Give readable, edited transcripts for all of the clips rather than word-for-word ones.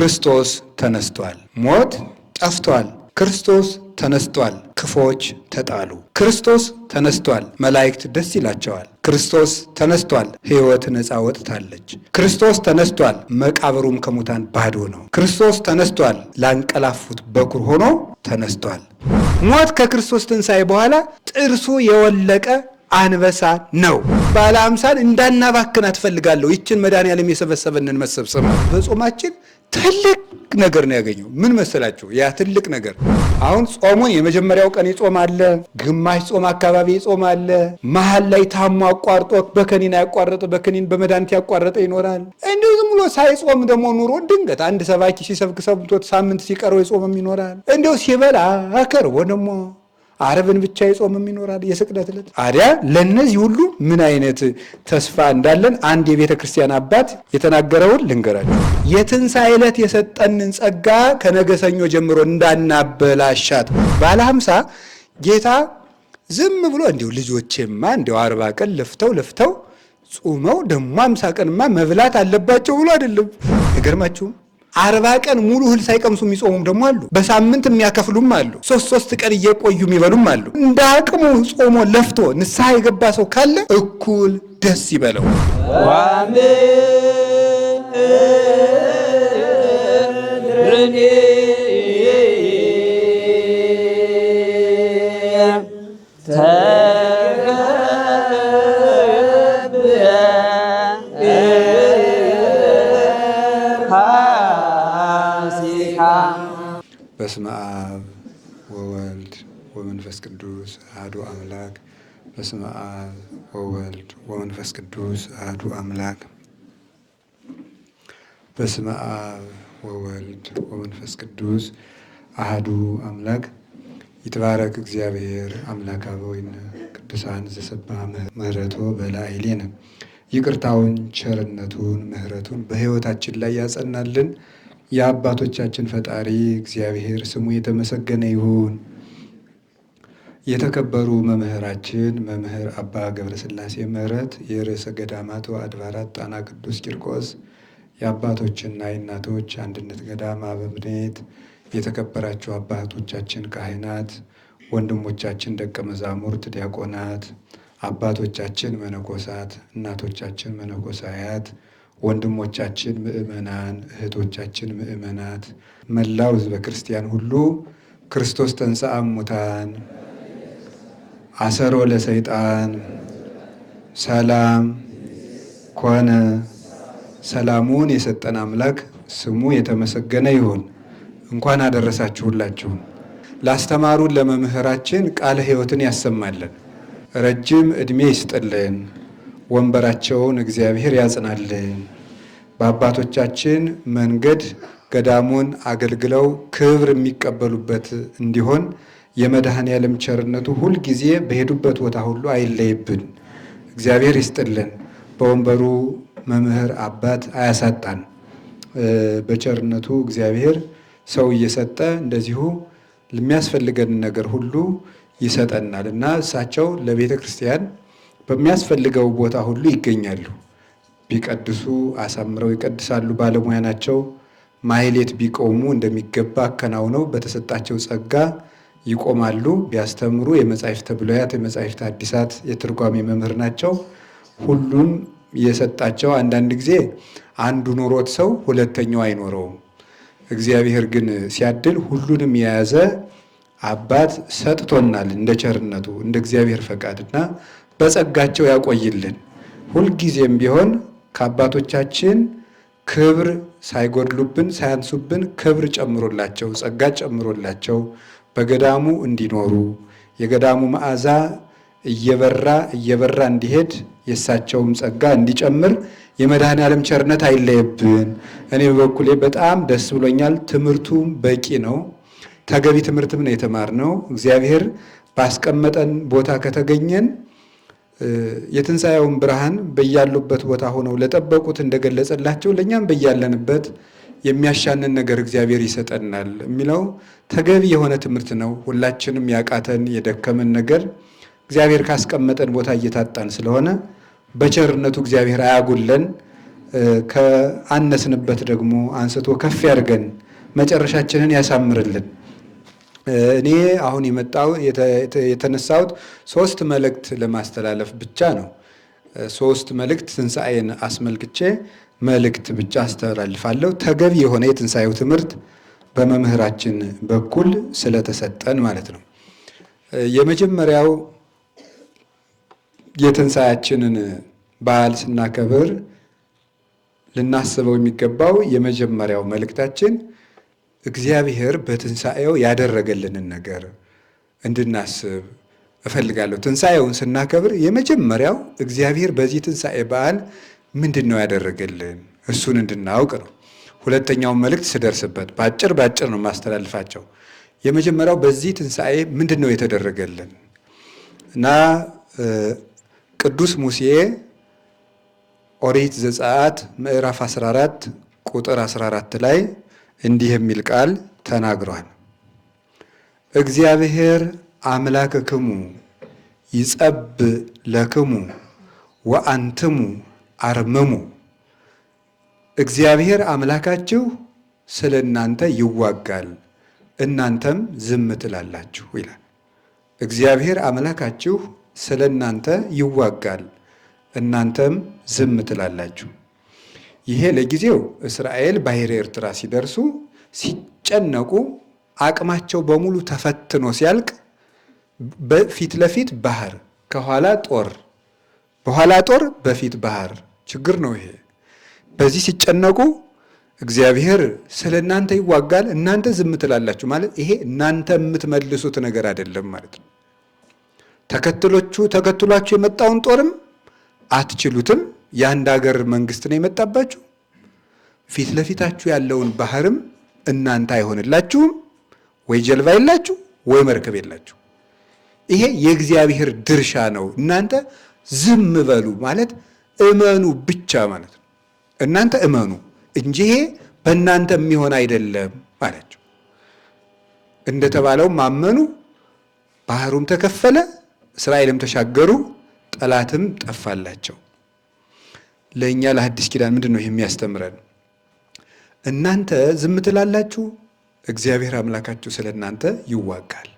ክርስቶስ ተነስቷል። ሞት ጠፍቷል። ክርስቶስ ተነስቷል። ክፎች ተጣሉ። ክርስቶስ ተነስቷል። መላእክት ደስ ይላቸዋል። ክርስቶስ ተነስቷል። ሕይወት ነፃ ወጥታለች። ክርስቶስ ተነስቷል። መቃብሩም ከሙታን ባዶ ነው። ክርስቶስ ተነስቷል። ላንቀላፉት በኩር ሆኖ ተነስቷል። ሞት ከክርስቶስ ትንሣኤ በኋላ ጥርሱ የወለቀ አንበሳ ነው። ባለ አምሳል እንዳናባክን አትፈልጋለሁ። ይችን መድኃኔዓለም የሰበሰበንን መሰብሰብ በጾማችን ትልቅ ነገር ነው ያገኘው። ምን መሰላችሁ? ያ ትልቅ ነገር አሁን ጾሙን የመጀመሪያው ቀን ይጾም አለ፣ ግማሽ ጾም አካባቢ ይጾም አለ፣ መሀል ላይ ታሞ አቋርጦ በከኒን ያቋረጠ በከኒን በመድኃኒት ያቋረጠ ይኖራል። እንዲሁ ዝም ብሎ ሳይጾም ደግሞ ኑሮ ድንገት አንድ ሰባኪ ሲሰብክ ሰምቶት ሳምንት ሲቀረው ይጾምም ይኖራል። እንዲሁ ሲበላ አከርቦ ደግሞ ዓርብን ብቻ ይጾምም ይኖራል። የስቅለት ዕለት አዲያ ለነዚህ ሁሉ ምን አይነት ተስፋ እንዳለን አንድ የቤተ ክርስቲያን አባት የተናገረውን ልንገራችሁ። የትንሣኤ ዕለት የሰጠንን ጸጋ ከነገ ሰኞ ጀምሮ እንዳናበላሻት። ባለ 50 ጌታ ዝም ብሎ እንዲሁ ልጆቼማ እንዲሁ 40 ቀን ለፍተው ጾመው ደግሞ 50 ቀንማ መብላት አለባቸው ብሎ አይደለም። አይገርማችሁም? 40 ቀን ሙሉ እህል ሳይቀምሱ የሚጾሙም ደግሞ አሉ። በሳምንት የሚያከፍሉም አሉ። ሶስት ቀን እየቆዩ የሚበሉም አሉ። እንደ አቅሙ ጾሞ ለፍቶ ንስሐ የገባ ሰው ካለ እኩል ደስ ይበለው። በስመ አብ ወወልድ ወመንፈስ ቅዱስ አሐዱ አምላክ። በስመ አብ ወወልድ ወመንፈስ ቅዱስ አሐዱ አምላክ። በስመ አብ ወወልድ ወመንፈስ ቅዱስ አሐዱ አምላክ። ይትባረክ እግዚአብሔር አምላከ አበዊነ ቅዱሳን ዘሰብሐ ምሕረቶ በላዕሌነ። ይቅርታውን ቸርነቱን ምሕረቱን በሕይወታችን ላይ ያጸናልን የአባቶቻችን ፈጣሪ እግዚአብሔር ስሙ የተመሰገነ ይሁን። የተከበሩ መምህራችን መምህር አባ ገብረስላሴ ምህረት የርዕሰ ገዳማቱ አድባራት ጣና ቅዱስ ቂርቆስ የአባቶችና የእናቶች አንድነት ገዳም አበምኔት፣ የተከበራችሁ አባቶቻችን ካህናት፣ ወንድሞቻችን ደቀ መዛሙርት ዲያቆናት፣ አባቶቻችን መነኮሳት፣ እናቶቻችን መነኮሳያት፣ ወንድሞቻችን ምእመናን፣ እህቶቻችን ምእመናት፣ መላው ሕዝበ ክርስቲያን ሁሉ ክርስቶስ ተንሥአ እሙታን አሰሮ ለሰይጣን ሰላም ኮነ። ሰላሙን የሰጠን አምላክ ስሙ የተመሰገነ ይሁን። እንኳን አደረሳችሁላችሁ። ላስተማሩን ለመምህራችን ቃለ ሕይወትን ያሰማልን፣ ረጅም ዕድሜ ይስጥልን፣ ወንበራቸውን እግዚአብሔር ያጽናልን። በአባቶቻችን መንገድ ገዳሙን አገልግለው ክብር የሚቀበሉበት እንዲሆን የመድኃኔዓለም ቸርነቱ ሁልጊዜ በሄዱበት ቦታ ሁሉ አይለይብን። እግዚአብሔር ይስጥልን። በወንበሩ መምህር አባት አያሳጣን። በቸርነቱ እግዚአብሔር ሰው እየሰጠ እንደዚሁ ለሚያስፈልገን ነገር ሁሉ ይሰጠናል እና እሳቸው ለቤተ ክርስቲያን በሚያስፈልገው ቦታ ሁሉ ይገኛሉ። ቢቀድሱ አሳምረው ይቀድሳሉ፣ ባለሙያ ናቸው። ማህሌት ቢቆሙ እንደሚገባ አከናውነው በተሰጣቸው ጸጋ ይቆማሉ። ቢያስተምሩ የመጻሕፍተ ብሉያት የመጻሕፍተ ሐዲሳት የትርጓሜ መምህር ናቸው። ሁሉን የሰጣቸው አንዳንድ ጊዜ አንዱ ኖሮት ሰው ሁለተኛው አይኖረውም። እግዚአብሔር ግን ሲያድል ሁሉንም የያዘ አባት ሰጥቶናል። እንደ ቸርነቱ እንደ እግዚአብሔር ፈቃድና በጸጋቸው ያቆይልን። ሁልጊዜም ቢሆን ከአባቶቻችን ክብር ሳይጎድሉብን ሳያንሱብን ክብር ጨምሮላቸው ጸጋ ጨምሮላቸው በገዳሙ እንዲኖሩ የገዳሙ መዓዛ እየበራ እንዲሄድ የእሳቸውም ጸጋ እንዲጨምር የመድኃኔዓለም ቸርነት አይለየብን። እኔ በበኩሌ በጣም ደስ ብሎኛል። ትምህርቱም በቂ ነው። ተገቢ ትምህርትም ነው የተማርነው። እግዚአብሔር ባስቀመጠን ቦታ ከተገኘን የትንሣኤውን ብርሃን በያሉበት ቦታ ሆነው ለጠበቁት እንደገለጸላቸው ለእኛም በያለንበት የሚያሻንን ነገር እግዚአብሔር ይሰጠናል የሚለው ተገቢ የሆነ ትምህርት ነው። ሁላችንም ያቃተን የደከመን ነገር እግዚአብሔር ካስቀመጠን ቦታ እየታጣን ስለሆነ በቸርነቱ እግዚአብሔር አያጉለን። ከአነስንበት ደግሞ አንስቶ ከፍ ያድርገን፣ መጨረሻችንን ያሳምርልን። እኔ አሁን የተነሳሁት 3 መልእክት ለማስተላለፍ ብቻ ነው። 3 መልእክት ትንሣኤን አስመልክቼ መልእክት ብቻ አስተላልፋለሁ። ተገቢ የሆነ የትንሣኤው ትምህርት በመምህራችን በኩል ስለተሰጠን ማለት ነው። የመጀመሪያው የትንሣኤያችንን በዓል ስናከብር ልናስበው የሚገባው የመጀመሪያው መልእክታችን እግዚአብሔር በትንሣኤው ያደረገልንን ነገር እንድናስብ እፈልጋለሁ። ትንሣኤውን ስናከብር የመጀመሪያው እግዚአብሔር በዚህ ትንሣኤ በዓል ምንድን ነው ያደረገልን እሱን እንድናውቅ ነው። ሁለተኛውን መልእክት ስደርስበት ባጭር ነው ማስተላልፋቸው። የመጀመሪያው በዚህ ትንሣኤ ምንድን ነው የተደረገልን እና ቅዱስ ሙሴ ኦሪት ዘጸአት ምዕራፍ 14 ቁጥር 14 ላይ እንዲህ የሚል ቃል ተናግሯል። እግዚአብሔር አምላክክሙ ይጸብእ ለክሙ ወአንትሙ አርምሙ። እግዚአብሔር አምላካችሁ ስለ እናንተ ይዋጋል፣ እናንተም ዝም ትላላችሁ ይላል። እግዚአብሔር አምላካችሁ ስለ እናንተ ይዋጋል፣ እናንተም ዝም ትላላችሁ። ይሄ ለጊዜው እስራኤል ባሕረ ኤርትራ ሲደርሱ ሲጨነቁ አቅማቸው በሙሉ ተፈትኖ ሲያልቅ በፊት ለፊት ባህር፣ ከኋላ ጦር፣ በኋላ ጦር፣ በፊት ባህር ችግር ነው ይሄ። በዚህ ሲጨነቁ እግዚአብሔር ስለ እናንተ ይዋጋል እናንተ ዝም ትላላችሁ ማለት ይሄ እናንተ የምትመልሱት ነገር አይደለም ማለት ነው። ተከትሏችሁ የመጣውን ጦርም አትችሉትም። የአንድ ሀገር መንግስት ነው የመጣባችሁ። ፊት ለፊታችሁ ያለውን ባህርም እናንተ አይሆንላችሁም። ወይ ጀልባ የላችሁ ወይ መርከብ የላችሁ። ይሄ የእግዚአብሔር ድርሻ ነው። እናንተ ዝም በሉ ማለት እመኑ ብቻ ማለት ነው። እናንተ እመኑ እንጂ ይሄ በእናንተ የሚሆን አይደለም አላቸው። እንደተባለው ማመኑ፣ ባህሩም ተከፈለ፣ እስራኤልም ተሻገሩ፣ ጠላትም ጠፋላቸው። ለእኛ ለሐዲስ ኪዳን ምንድን ነው የሚያስተምረን? እናንተ ዝም ትላላችሁ፣ እግዚአብሔር አምላካችሁ ስለ እናንተ ይዋጋል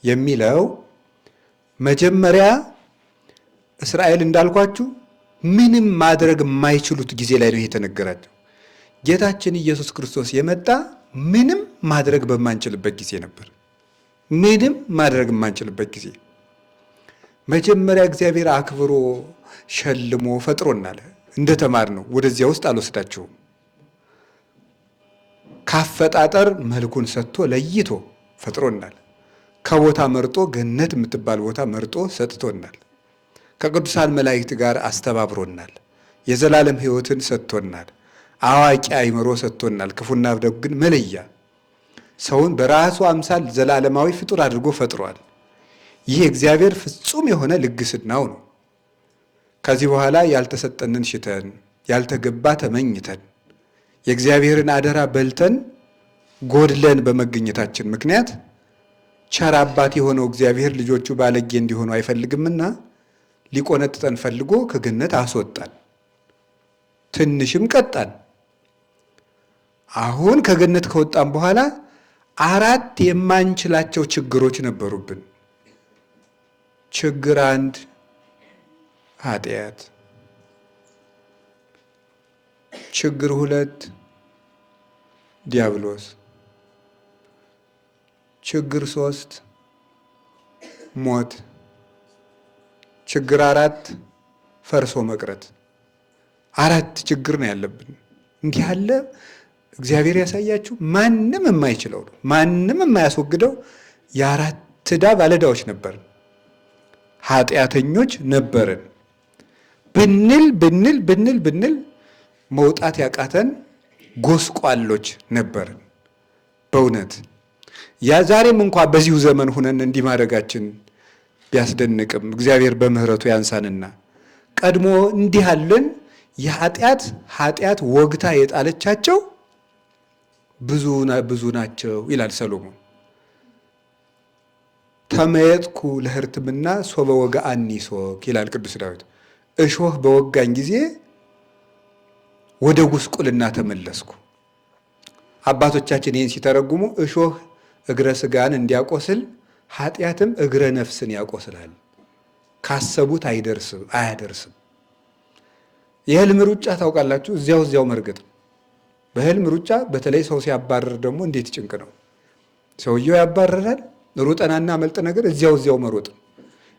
የሚለው መጀመሪያ እስራኤል እንዳልኳችሁ ምንም ማድረግ የማይችሉት ጊዜ ላይ ነው የተነገራቸው። ጌታችን ኢየሱስ ክርስቶስ የመጣ ምንም ማድረግ በማንችልበት ጊዜ ነበር። ምንም ማድረግ የማንችልበት ጊዜ መጀመሪያ እግዚአብሔር አክብሮ ሸልሞ ፈጥሮናል። እንደተማር ነው ወደዚያ ውስጥ አልወስዳችሁም። ካፈጣጠር መልኩን ሰጥቶ ለይቶ ፈጥሮናል። ከቦታ መርጦ ገነት የምትባል ቦታ መርጦ ሰጥቶናል። ከቅዱሳን መላእክት ጋር አስተባብሮናል። የዘላለም ሕይወትን ሰጥቶናል። አዋቂ አእምሮ ሰጥቶናል። ክፉና ደግን መለያ ሰውን በራሱ አምሳል ዘላለማዊ ፍጡር አድርጎ ፈጥሯል። ይህ እግዚአብሔር ፍጹም የሆነ ልግስናው ነው። ከዚህ በኋላ ያልተሰጠንን ሽተን ያልተገባ ተመኝተን የእግዚአብሔርን አደራ በልተን ጎድለን በመገኘታችን ምክንያት ቸር አባት የሆነው እግዚአብሔር ልጆቹ ባለጌ እንዲሆኑ አይፈልግምና ሊቆነጥጠን ፈልጎ ከገነት አስወጣን። ትንሽም ቀጣን። አሁን ከገነት ከወጣን በኋላ 4 የማንችላቸው ችግሮች ነበሩብን። ችግር 1 ኃጢአት፣ ችግር 2 ዲያብሎስ፣ ችግር 3 ሞት፣ ችግር 4 ፈርሶ መቅረት። 4 ችግር ነው ያለብን። እንዲህ ያለ እግዚአብሔር ያሳያችሁ ማንም የማይችለው ነው። ማንም የማያስወግደው የ4 ዕዳ ባለዕዳዎች ነበርን። ኃጢአተኞች ነበርን። ብንል መውጣት ያቃተን ጎስቋሎች ነበርን። በእውነት ያ ዛሬም እንኳ በዚሁ ዘመን ሁነን እንዲህ ማድረጋችን ቢያስደንቅም እግዚአብሔር በምሕረቱ ያንሳንና ቀድሞ እንዲህ አለን። ኃጢአት ወግታ የጣለቻቸው ብዙ ናቸው ይላል ሰሎሞን። ተመየጥኩ ለሕርትምና ሶበ ወገአኒ ሶክ ይላል ቅዱስ ዳዊት። እሾህ በወጋኝ ጊዜ ወደ ጉስቁልና ተመለስኩ። አባቶቻችን ይህን ሲተረጉሙ እሾህ እግረ ስጋን እንዲያቆስል ኃጢአትም እግረ ነፍስን ያቆስላል። ካሰቡት አያደርስም። የህልም ሩጫ ታውቃላችሁ? እዚያው መርገጥ። በህልም ሩጫ በተለይ ሰው ሲያባረር ደግሞ እንዴት ጭንቅ ነው። ሰውየው ያባረራል፣ ሩጠናና መልጥ ነገር እዚያው መሮጥ።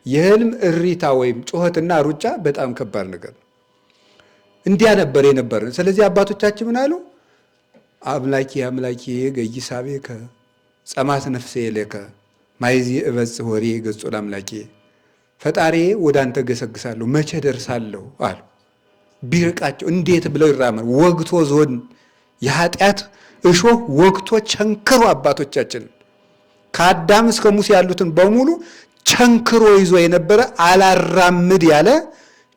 የህልም እሪታ ወይም ጩኸትና ሩጫ በጣም ከባድ ነገር ነው። እንዲያ ነበር የነበር። ስለዚህ አባቶቻችን ምን አሉ? አምላኬ ገይሳቤከ ጸማት ነፍሴ ለከ ማይዚ እበጽሕ ወሬ ገጾ ለአምላኬ፣ ፈጣሪ ወደ አንተ ገሰግሳለሁ መቼ ደርሳለሁ አሉ። ቢርቃቸው እንዴት ብለው ይራመዱ? ወግቶ ዞን የኃጢአት እሾህ ወግቶ ቸንክሮ አባቶቻችን ከአዳም እስከ ሙሴ ያሉትን በሙሉ ቸንክሮ ይዞ የነበረ አላራምድ ያለ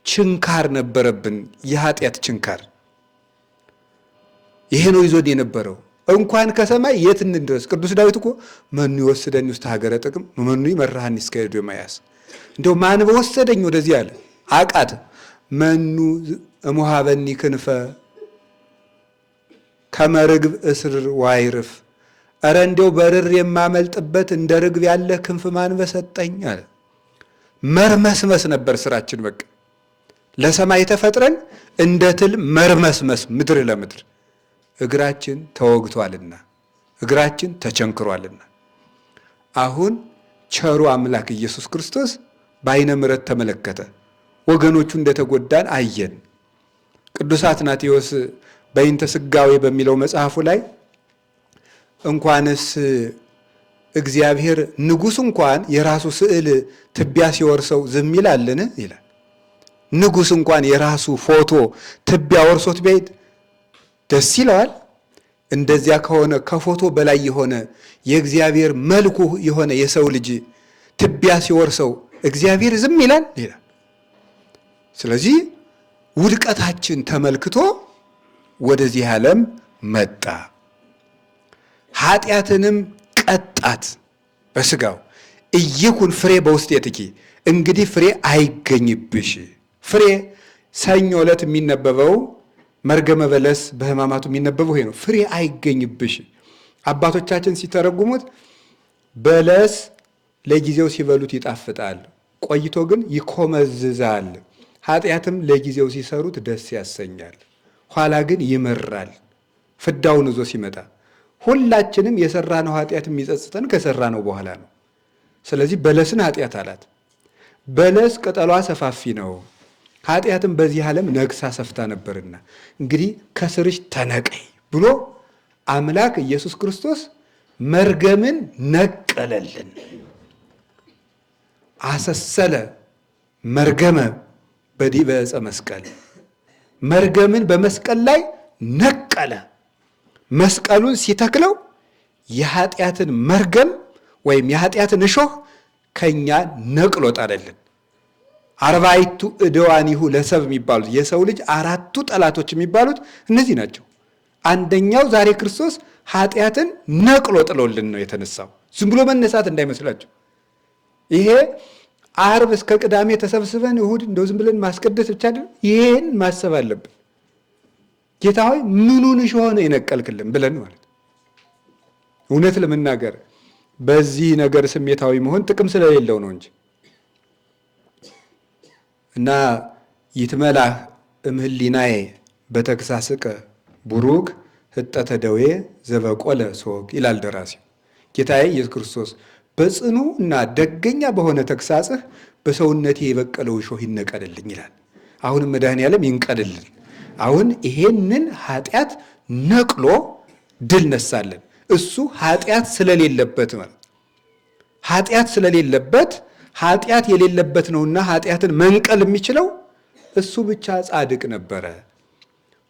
ችንካር ነበረብን። የኃጢአት ችንካር ይሄ ነው ይዞን የነበረው። እንኳን ከሰማይ የት እንድረስ? ቅዱስ ዳዊት እኮ መኑ ይወስደኝ ውስጥ ሀገረ ጥቅም መኑ ይመራሃኒ እስከ ኤዶም ያስ፣ እንደው ማን በወሰደኝ ወደዚህ አለ አቃት። መኑ እሙሃበኒ ክንፈ ከመርግብ እስር ዋይርፍ፣ እረ እንደው በርር የማመልጥበት እንደ ርግብ ያለ ክንፍ ማን በሰጠኝ አለ። መርመስመስ ነበር ስራችን። በቃ ለሰማይ ተፈጥረን እንደ ትል መርመስመስ ምድር ለምድር። እግራችን ተወግቷልና እግራችን ተቸንክሯልና አሁን ቸሩ አምላክ ኢየሱስ ክርስቶስ በዓይነ ምሕረት ተመለከተ። ወገኖቹ እንደተጎዳን አየን። ቅዱስ አትናቴዎስ በይንተ ስጋዌ በሚለው መጽሐፉ ላይ እንኳንስ እግዚአብሔር ንጉሥ እንኳን የራሱ ስዕል ትቢያ ሲወርሰው ዝም ይላልን ይላል። ንጉሥ እንኳን የራሱ ፎቶ ትቢያ ወርሶት ቢሄድ ደስ ይለዋል? እንደዚያ ከሆነ ከፎቶ በላይ የሆነ የእግዚአብሔር መልኩ የሆነ የሰው ልጅ ትቢያ ሲወርሰው እግዚአብሔር ዝም ይላል ይላል። ስለዚህ ውድቀታችን ተመልክቶ ወደዚህ ዓለም መጣ፣ ኃጢአትንም ቀጣት በስጋው። እይኩን ፍሬ በውስጤትኪ፣ እንግዲህ ፍሬ አይገኝብሽ። ፍሬ ሰኞ ዕለት የሚነበበው መርገመ በለስ በሕማማቱ የሚነበበው ይሄ ነው። ፍሬ አይገኝብሽ። አባቶቻችን ሲተረጉሙት በለስ ለጊዜው ሲበሉት ይጣፍጣል፣ ቆይቶ ግን ይኮመዝዛል። ኃጢአትም ለጊዜው ሲሰሩት ደስ ያሰኛል፣ ኋላ ግን ይመራል ፍዳውን ይዞ ሲመጣ። ሁላችንም የሰራነው ኃጢአት የሚጸጽተን ከሰራነው በኋላ ነው። ስለዚህ በለስን ኃጢአት አላት። በለስ ቅጠሏ ሰፋፊ ነው፣ ኃጢአትም በዚህ ዓለም ነግሳ ሰፍታ ነበርና እንግዲህ ከስርሽ ተነቀይ ብሎ አምላክ ኢየሱስ ክርስቶስ መርገምን ነቀለልን። አሰሰለ መርገመ በዲበ ዕፀ መስቀል፣ መርገምን በመስቀል ላይ ነቀለ። መስቀሉን ሲተክለው የኃጢአትን መርገም ወይም የኃጢአትን እሾህ ከኛ ነቅሎ ጣለልን። አርባዕቱ ዕደዋኒሁ ለሰብ የሚባሉት የሰው ልጅ አራቱ ጠላቶች የሚባሉት እነዚህ ናቸው። አንደኛው ዛሬ ክርስቶስ ኃጢአትን ነቅሎ ጥሎልን ነው የተነሳው። ዝም ብሎ መነሳት እንዳይመስላቸው። ይሄ ዓርብ እስከ ቅዳሜ ተሰብስበን እሁድ እንደው ዝም ብለን ማስቀደስ ብቻ አይደለም። ይሄን ማሰብ አለብን። ጌታ ሆይ ምኑን እሾህ ነው የነቀልክልን ብለን ማለት። እውነት ለመናገር በዚህ ነገር ስሜታዊ መሆን ጥቅም ስለሌለው ነው እንጂ እና ይትመላህ እምህሊናዬ በተግሳስከ ቡሩክ ህጠተ ደዌ ዘበቆለ ሶክ ይላል ደራሲው። ጌታዬ ኢየሱስ ክርስቶስ በጽኑ እና ደገኛ በሆነ ተግሳጽህ በሰውነቴ የበቀለው እሾህ ይነቀልልኝ ይላል። አሁንም መድኃኔዓለም ይንቀልልን። አሁን ይሄንን ኃጢአት ነቅሎ ድል ነሳለን። እሱ ኃጢአት ስለሌለበት ማለት ኃጢአት ስለሌለበት ኃጢአት የሌለበት ነውና ኃጢአትን መንቀል የሚችለው እሱ ብቻ ጻድቅ ነበረ።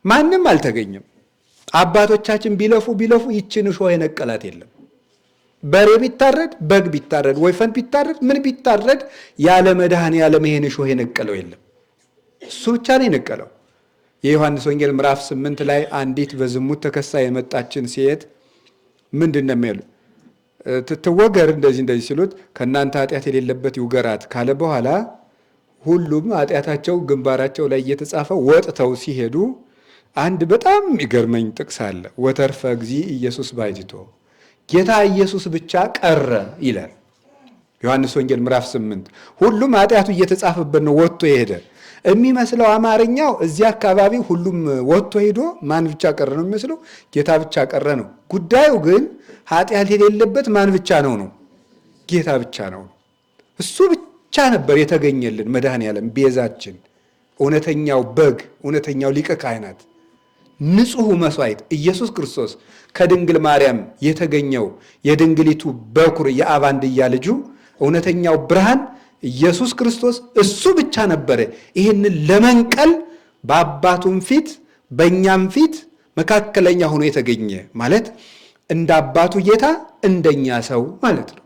ማንም አልተገኘም። አባቶቻችን ቢለፉ ይችን እሾህ የነቀላት የለም። በሬ ቢታረድ፣ በግ ቢታረድ፣ ወይፈን ቢታረድ፣ ምን ቢታረድ ያለ መድኃኔዓለም ይሄን እሾህ የነቀለው የለም። እሱ ብቻ ነው የነቀለው። የዮሐንስ ወንጌል ምዕራፍ 8 ላይ አንዲት በዝሙት ተከሳ የመጣችን ሴት ምንድን ነው የሚሉ ትወገር እንደዚህ ሲሉት ከእናንተ ኃጢአት የሌለበት ይውገራት ካለ በኋላ ሁሉም ኃጢአታቸው ግንባራቸው ላይ እየተጻፈ ወጥተው ሲሄዱ አንድ በጣም የሚገርመኝ ጥቅስ አለ። ወተርፈ እግዚእ ኢየሱስ ባሕቲቶ፣ ጌታ ኢየሱስ ብቻ ቀረ ይላል ዮሐንስ ወንጌል ምዕራፍ 8። ሁሉም ኃጢአቱ እየተጻፈበት ነው ወጥቶ የሄደ የሚመስለው አማርኛው። እዚህ አካባቢ ሁሉም ወጥቶ ሄዶ ማን ብቻ ቀረ ነው የሚመስለው? ጌታ ብቻ ቀረ ነው። ጉዳዩ ግን ኃጢአት የሌለበት ማን ብቻ ነው? ጌታ ብቻ ነው። እሱ ብቻ ነበር የተገኘልን መድኃኔዓለም ቤዛችን፣ እውነተኛው በግ፣ እውነተኛው ሊቀ ካህናት፣ ንጹሑ መስዋዕት ኢየሱስ ክርስቶስ ከድንግል ማርያም የተገኘው የድንግሊቱ በኩር የአብ አንድያ ልጁ እውነተኛው ብርሃን ኢየሱስ ክርስቶስ እሱ ብቻ ነበረ ይህንን ለመንቀል በአባቱም ፊት በእኛም ፊት መካከለኛ ሆኖ የተገኘ ማለት እንደ አባቱ ጌታ እንደኛ ሰው ማለት ነው።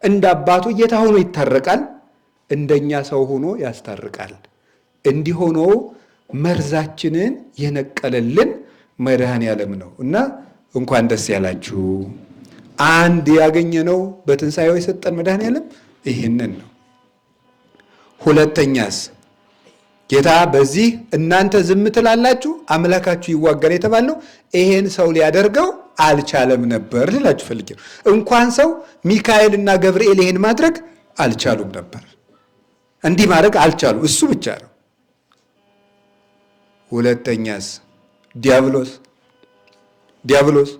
እንደ አባቱ ጌታ ሆኖ ይታረቃል፣ እንደኛ ሰው ሆኖ ያስታርቃል። እንዲህ ሆኖ መርዛችንን የነቀለልን መድኃኔዓለም ነው እና እንኳን ደስ ያላችሁ። አንድ ያገኘነው በትንሣኤው የሰጠን መድኃኔዓለም ይህንን ነው። ሁለተኛስ ጌታ በዚህ እናንተ ዝም ትላላችሁ አምላካችሁ ይዋጋል የተባለው ይሄን ሰው ሊያደርገው አልቻለም ነበር ልላችሁ ፈልጌ ነው። እንኳን ሰው ሚካኤልና ገብርኤል ይሄን ማድረግ አልቻሉም ነበር። እንዲህ ማድረግ አልቻሉ፣ እሱ ብቻ ነው። ሁለተኛስ ዲያብሎስ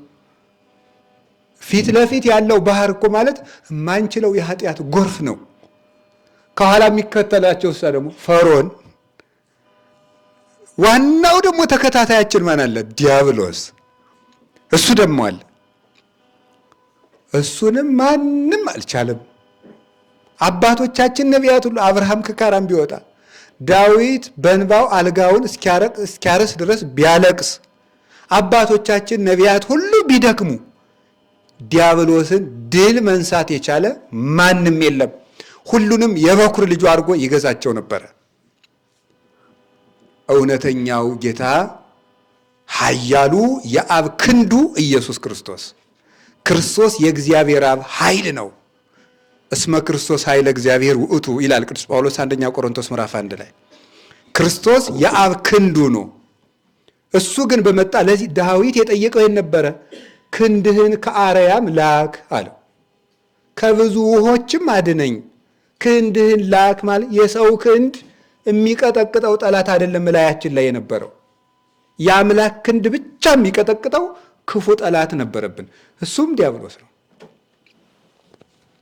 ፊት ለፊት ያለው ባህር እኮ ማለት የማንችለው የኃጢአት ጎርፍ ነው። ከኋላ የሚከተላቸው እሷ ደግሞ ፈርዖን፣ ዋናው ደግሞ ተከታታያችን ማን አለ? ዲያብሎስ። እሱ ደግሞ አለ። እሱንም ማንም አልቻለም። አባቶቻችን ነቢያት ሁሉ አብርሃም ከካራን ቢወጣ ዳዊት በእንባው አልጋውን እስኪያርስ ድረስ ቢያለቅስ አባቶቻችን ነቢያት ሁሉ ቢደክሙ ዲያብሎስን ድል መንሳት የቻለ ማንም የለም። ሁሉንም የበኩር ልጁ አድርጎ ይገዛቸው ነበረ። እውነተኛው ጌታ ኃያሉ የአብ ክንዱ ኢየሱስ ክርስቶስ የእግዚአብሔር አብ ኃይል ነው። እስመ ክርስቶስ ኃይለ እግዚአብሔር ውእቱ ይላል ቅዱስ ጳውሎስ አንደኛ ቆሮንቶስ ምዕራፍ 1 ላይ። ክርስቶስ የአብ ክንዱ ነው። እሱ ግን በመጣ ለዚህ ዳዊት የጠየቀው ይሄን ነበረ፣ ክንድህን ከአርያም ላክ አለው። ከብዙ ውሆችም አድነኝ። ክንድህን ላክ ማለት የሰው ክንድ የሚቀጠቅጠው ጠላት አይደለም። ላያችን ላይ የነበረው የአምላክ ክንድ ብቻ የሚቀጠቅጠው ክፉ ጠላት ነበረብን፣ እሱም ዲያብሎስ ነው።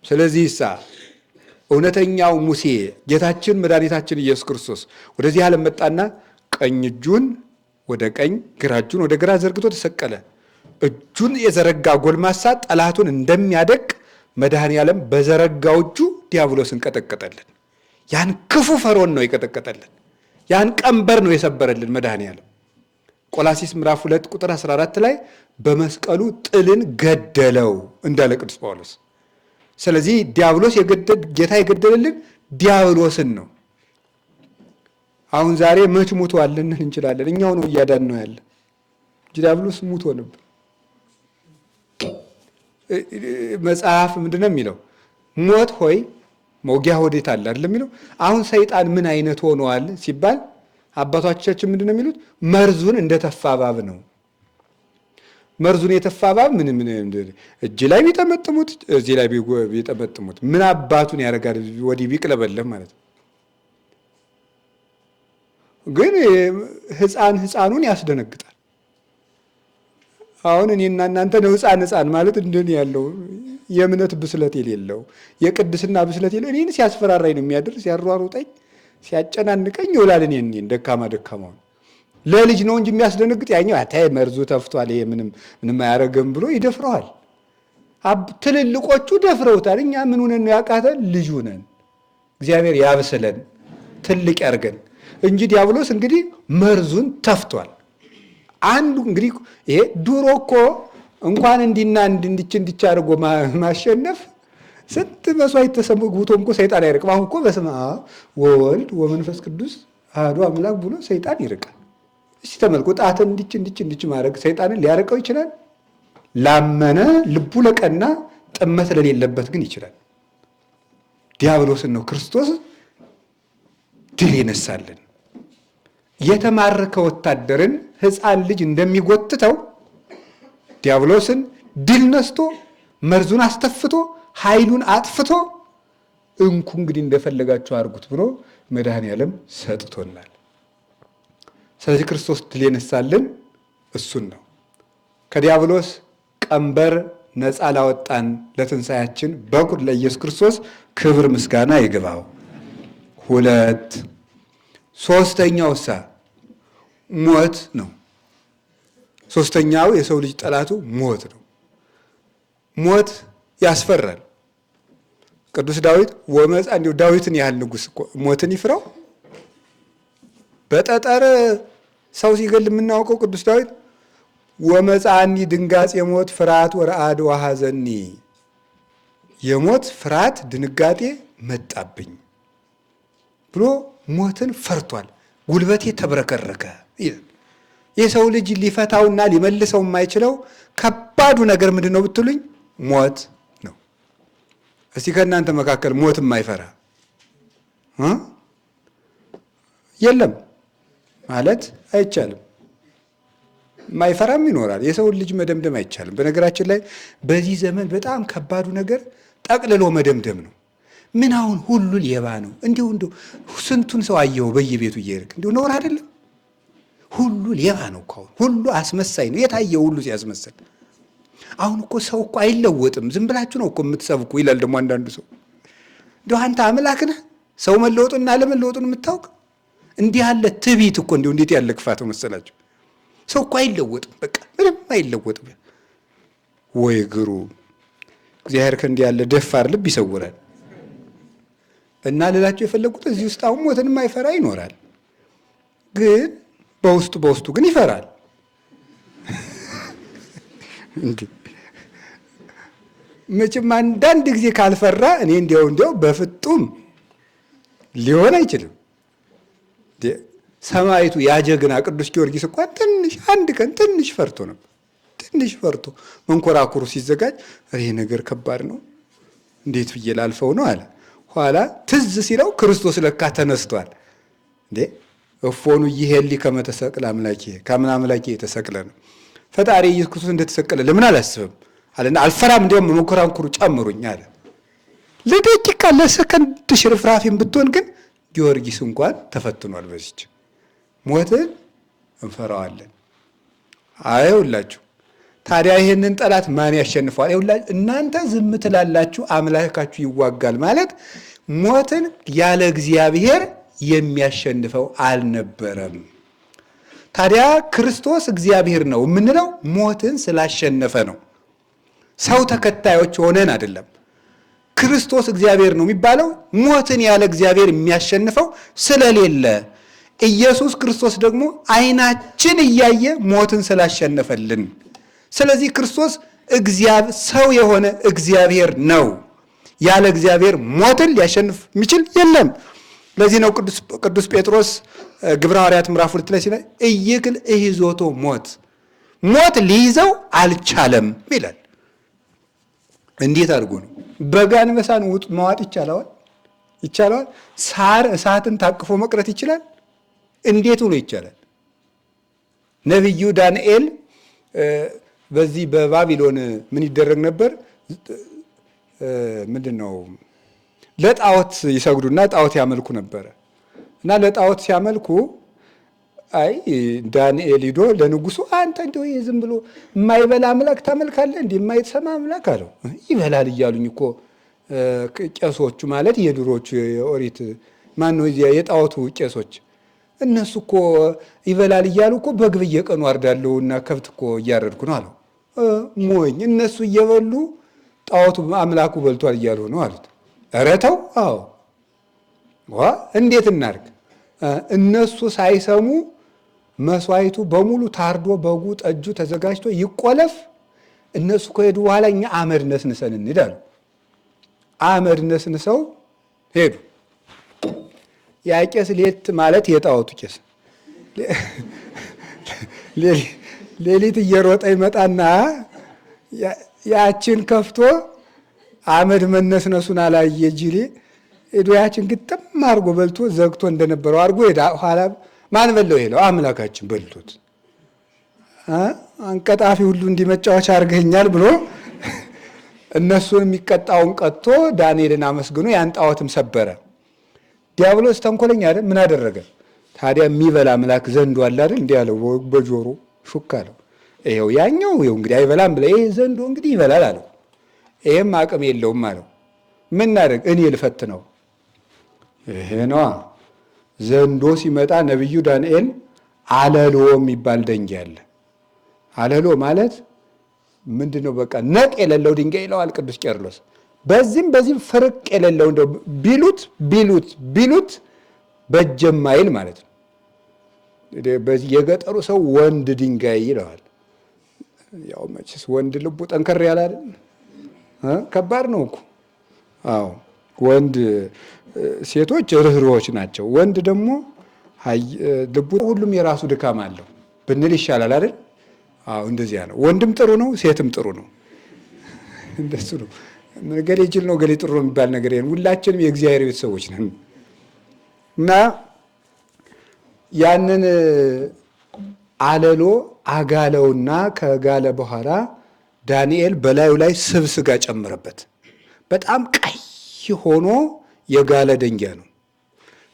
ስለዚህ እውነተኛው ሙሴ ጌታችን መድኃኒታችን ኢየሱስ ክርስቶስ ወደዚህ ዓለም መጣና ቀኝ እጁን ወደ ቀኝ ግራ እጁን ወደ ግራ ዘርግቶ ተሰቀለ። እጁን የዘረጋ ጎልማሳ ጠላቱን እንደሚያደቅ መድኃኔዓለም በዘረጋው እጁ ዲያብሎስን ቀጠቀጠልን። ያን ክፉ ፈርዖን ነው የቀጠቀጠልን። ያን ቀንበር ነው የሰበረልን መድኃኔዓለም። ቆላሲስ ምዕራፍ 2 ቁጥር 14 ላይ በመስቀሉ ጥልን ገደለው እንዳለ ቅዱስ ጳውሎስ። ስለዚህ ዲያብሎስ ጌታ የገደለልን ዲያብሎስን ነው። አሁን ዛሬ መች ሙቷል ልንል እንችላለን። እኛው ነው እያዳን ነው ያለ እንጂ ዲያብሎስ ሙቶ ነበር። መጽሐፍ ምንድነው የሚለው? ሞት ሆይ መውጊያ ወዴት አለ አይደል የሚለው። አሁን ሰይጣን ምን አይነት ሆኗል ሲባል አባቶቻችን ምንድነው የሚሉት? መርዙን እንደተፋ እባብ ነው። መርዙን የተፋ እባብ ምን እጅ ላይ ቢጠመጥሙት እዚህ ላይ ቢጠመጥሙት ምን አባቱን ያደርጋል? ወዲህ ቢቅለበለም ማለት ነው። ግን ህፃኑን ያስደነግጣል። አሁን እኔና እናንተ ነው ህፃን ማለት እንደኔ ያለው የእምነት ብስለት የሌለው የቅድስና ብስለት የሌለው እኔን ሲያስፈራራኝ ነው የሚያድር፣ ሲያሯሩጠኝ፣ ሲያጨናንቀኝ ይውላል። እኔን ደካማውን ለልጅ ነው እንጂ የሚያስደነግጥ ያኛው አታይ መርዙ ተፍቷል፣ ይሄ ምንም አያረግም ብሎ ይደፍረዋል። ትልልቆቹ ደፍረውታል። እኛ ምን ሆነን ያቃተን? ልጅ ሆነን። እግዚአብሔር ያብስለን፣ ትልቅ ያርገን እንጂ ዲያብሎስ እንግዲህ መርዙን ተፍቷል። አንዱ እንግዲህ ይሄ ድሮ እኮ እንኳን እንዲና እንዲች አድርጎ ማሸነፍ ስንት መስዋዕት ተሰምቶ እኮ ሰይጣን አይርቅም። አሁን እኮ በስመ አብ ወወልድ ወመንፈስ ቅዱስ አሐዱ አምላክ ብሎ ሰይጣን ይርቃል። እስቲ ተመልኩ፣ ጣትን እንዲች ማድረግ ሰይጣንን ሊያርቀው ይችላል? ላመነ ልቡ ለቀና ጥመት ለሌለበት ግን ይችላል። ዲያብሎስን ነው ክርስቶስ ድል ይነሳልን። የተማረከ ወታደርን ሕፃን ልጅ እንደሚጎትተው ዲያብሎስን ድል ነስቶ መርዙን አስተፍቶ ኃይሉን አጥፍቶ እንኩ እንግዲህ እንደፈለጋችሁ አድርጉት ብሎ መድኃኔዓለም ሰጥቶናል። ስለዚህ ክርስቶስ ድል የነሳልን እሱን ነው። ከዲያብሎስ ቀንበር ነፃ ላወጣን ለትንሣኤያችን በኩር ለኢየሱስ ክርስቶስ ክብር ምስጋና ይግባው። 2 ሶስተኛው ሞት ነው። ሶስተኛው የሰው ልጅ ጠላቱ ሞት ነው። ሞት ያስፈራል። ቅዱስ ዳዊት ወመፃ እንዲሁ ዳዊትን ያህል ንጉሥ እኮ ሞትን ይፍራው። በጠጠር ሰው ሲገል የምናውቀው ቅዱስ ዳዊት ወመፃኒ ድንጋጼ ሞት ፍርሃት ወረአድ ወሐዘኒ፣ የሞት ፍርሃት ድንጋጤ መጣብኝ ብሎ ሞትን ፈርቷል። ጉልበቴ ተብረከረከ። የሰው ልጅ ሊፈታውና ሊመልሰው የማይችለው ከባዱ ነገር ምንድን ነው ብትሉኝ ሞት ነው። እስቲ ከእናንተ መካከል ሞት የማይፈራ የለም ማለት አይቻልም። የማይፈራም ይኖራል። የሰውን ልጅ መደምደም አይቻልም። በነገራችን ላይ በዚህ ዘመን በጣም ከባዱ ነገር ጠቅልሎ መደምደም ነው። ምን አሁን ሁሉ ሌባ ነው። እንዲሁ ስንቱን ሰው አየው በየቤቱ እየሄድክ እንዲሁ ነውር አይደለም። ሁሉ ሌባ ነው እኮ አሁን ሁሉ አስመሳይ ነው። የታየው ሁሉ ሲያስመስል። አሁን እኮ ሰው እኮ አይለወጥም። ዝም ብላችሁ ነው እኮ የምትሰብኩ ይላል ደግሞ አንዳንዱ ሰው። እንዲሁ አንተ አምላክ ነህ ሰው መለወጡና አለመለወጡን የምታውቅ? እንዲህ ያለ ትዕቢት እኮ እንዲሁ እንዴት ያለ ክፋት መሰላችሁ። ሰው እኮ አይለወጥም፣ በቃ ምንም አይለወጥም። ወይ ግሩ እግዚአብሔር ከእንዲህ ያለ ደፋር ልብ ይሰውራል። እና ልላችሁ የፈለጉት እዚህ ውስጥ አሁን ሞትን የማይፈራ ይኖራል፣ ግን በውስጡ ግን ይፈራል። መቼም አንዳንድ ጊዜ ካልፈራ እኔ እንዲያው በፍጡም ሊሆን አይችልም። ሰማይቱ ያጀግና ቅዱስ ጊዮርጊስ እንኳን ትንሽ አንድ ቀን ትንሽ ፈርቶ ነበር። ትንሽ ፈርቶ መንኮራኩሩ ሲዘጋጅ ይሄ ነገር ከባድ ነው እንዴት ብዬ ላልፈው ነው አለ። ኋላ ትዝ ሲለው ክርስቶስ ለካ ተነስቷል። እፎኑ ይሄሊ ከመተሰቅለ አምላኬ ከምን አምላኬ የተሰቅለ ነው ፈጣሪ ኢየሱስ ክርስቶስ እንደተሰቀለ ለምን አላስብም አለና አልፈራም፣ እንዲያውም መንኮራኩሩ ጨምሩኝ አለ። ለደቂቃ ለሰከንድ ሽርፍራፊም ብትሆን ግን ጊዮርጊስ እንኳን ተፈትኗል። በዚች ሞትን እንፈራዋለን። አይውላችሁ ታዲያ ይሄንን ጠላት ማን ያሸንፈዋል? አይውላችሁ እናንተ ዝም ትላላችሁ፣ አምላካችሁ ይዋጋል ማለት ሞትን ያለ እግዚአብሔር የሚያሸንፈው አልነበረም። ታዲያ ክርስቶስ እግዚአብሔር ነው የምንለው ሞትን ስላሸነፈ ነው። ሰው ተከታዮች ሆነን አይደለም። ክርስቶስ እግዚአብሔር ነው የሚባለው ሞትን ያለ እግዚአብሔር የሚያሸንፈው ስለሌለ፣ ኢየሱስ ክርስቶስ ደግሞ ዓይናችን እያየ ሞትን ስላሸነፈልን፣ ስለዚህ ክርስቶስ ሰው የሆነ እግዚአብሔር ነው። ያለ እግዚአብሔር ሞትን ሊያሸንፍ የሚችል የለም። ለዚህ ነው ቅዱስ ጴጥሮስ ግብረ ሐዋርያት ምዕራፍ 2 ላይ ሲል እይክል እይዞቶ ሞት ሊይዘው አልቻለም ይላል። እንዴት አድርጎ ነው? በግ አንበሳን መዋጥ ይቻለዋል? ሳር እሳትን ታቅፎ መቅረት ይችላል? እንዴት ብሎ ይቻላል? ነቢዩ ዳንኤል በዚህ በባቢሎን ምን ይደረግ ነበር? ምንድን ነው ለጣዖት ይሰግዱና ጣዖት ያመልኩ ነበረ። እና ለጣዖት ሲያመልኩ ዳንኤል ሂዶ ለንጉሱ አንተ እንደው ዝም ብሎ የማይበላ አምላክ ታመልካለህ እንዴ? የማይሰማ አምላክ አለው። ይበላል እያሉኝ እኮ ቄሶቹ ማለት የድሮቹ የኦሪት ማነው የጣዖቱ ቄሶች እነሱ እኮ ይበላል እያሉ እኮ በግ በየቀኑ አርዳለሁ እና ከብት እኮ እያረድኩ ነው አለው። ሞኝ እነሱ እየበሉ ጣዖቱ አምላኩ በልቷል እያሉ ነው አሉት። ኧረ ተው። አዎ እንዴት እናርግ? እነሱ ሳይሰሙ መስዋዕቱ በሙሉ ታርዶ በጉ ጠጁ ተዘጋጅቶ ይቆለፍ። እነሱ ከሄዱ በኋላ እኛ አመድ ነስንሰን እንሄዳሉ። አመድ ነስንሰው ሄዱ። ያ ቄስ ሌት ማለት የጣዖቱ ቄስ ሌሊት እየሮጠ ይመጣና ያችን ከፍቶ አመድ መነስነሱን አላየ ጅሌ ሄዶ ያችን ግጥም አድርጎ በልቶ ዘግቶ እንደነበረው አድርጎ ሄዳ። ኋላ ማን በለው? ይሄ ነው አምላካችን በልቶት አንቀጣፊ ሁሉ እንዲመጫወቻ አድርገኛል ብሎ እነሱን የሚቀጣውን ቀጥቶ ዳንኤልን አመስግኖ ያን ጣዖትም ሰበረ። ዲያብሎስ ተንኮለኛ አይደል? ምን አደረገ ታዲያ? የሚበላ አምላክ ዘንዶ አለ አይደል? እንዲህ ያለው በጆሮ ሹክ አለው። ይኸው ያኛው ይኸው እንግዲህ አይበላም ብለህ ይሄ ዘንዶ እንግዲህ ይበላል አለው። ይሄም አቅም የለውም አለው። ምን እናደርግ? እኔ ልፈትነው። ይሄ ነዋ ዘንዶ ሲመጣ ነቢዩ ዳንኤል አለሎ የሚባል ደንጊያ አለ። አለሎ ማለት ምንድነው? በቃ ነቅ የሌለው ድንጋይ ይለዋል ቅዱስ ቄርሎስ። በዚህም ፍርቅ የሌለው እንደው ቢሉት በጀማይል ማለት ነው። በዚህ የገጠሩ ሰው ወንድ ድንጋይ ይለዋል። ያው መቼስ ወንድ ልቡ ጠንከር ያለ አይደል? ከባድ ነው እኮ። አዎ ወንድ ሴቶች ርህሩዎች ናቸው። ወንድ ደግሞ ልቡ ሁሉም የራሱ ድካም አለው ብንል ይሻላል አይደል? አዎ እንደዚያ ነው። ወንድም ጥሩ ነው፣ ሴትም ጥሩ ነው። እንደሱ ነው። ገሌ ጅል ነው ገሌ ጥሩ ነው የሚባል ነገር የለም። ሁላችንም የእግዚአብሔር ቤተሰቦች ነን እና ያንን አለሎ አጋለውና ከጋለ በኋላ ዳንኤል በላዩ ላይ ስብ ስጋ ጨመረበት። በጣም ቀይ ሆኖ የጋለ ደንጊያ ነው።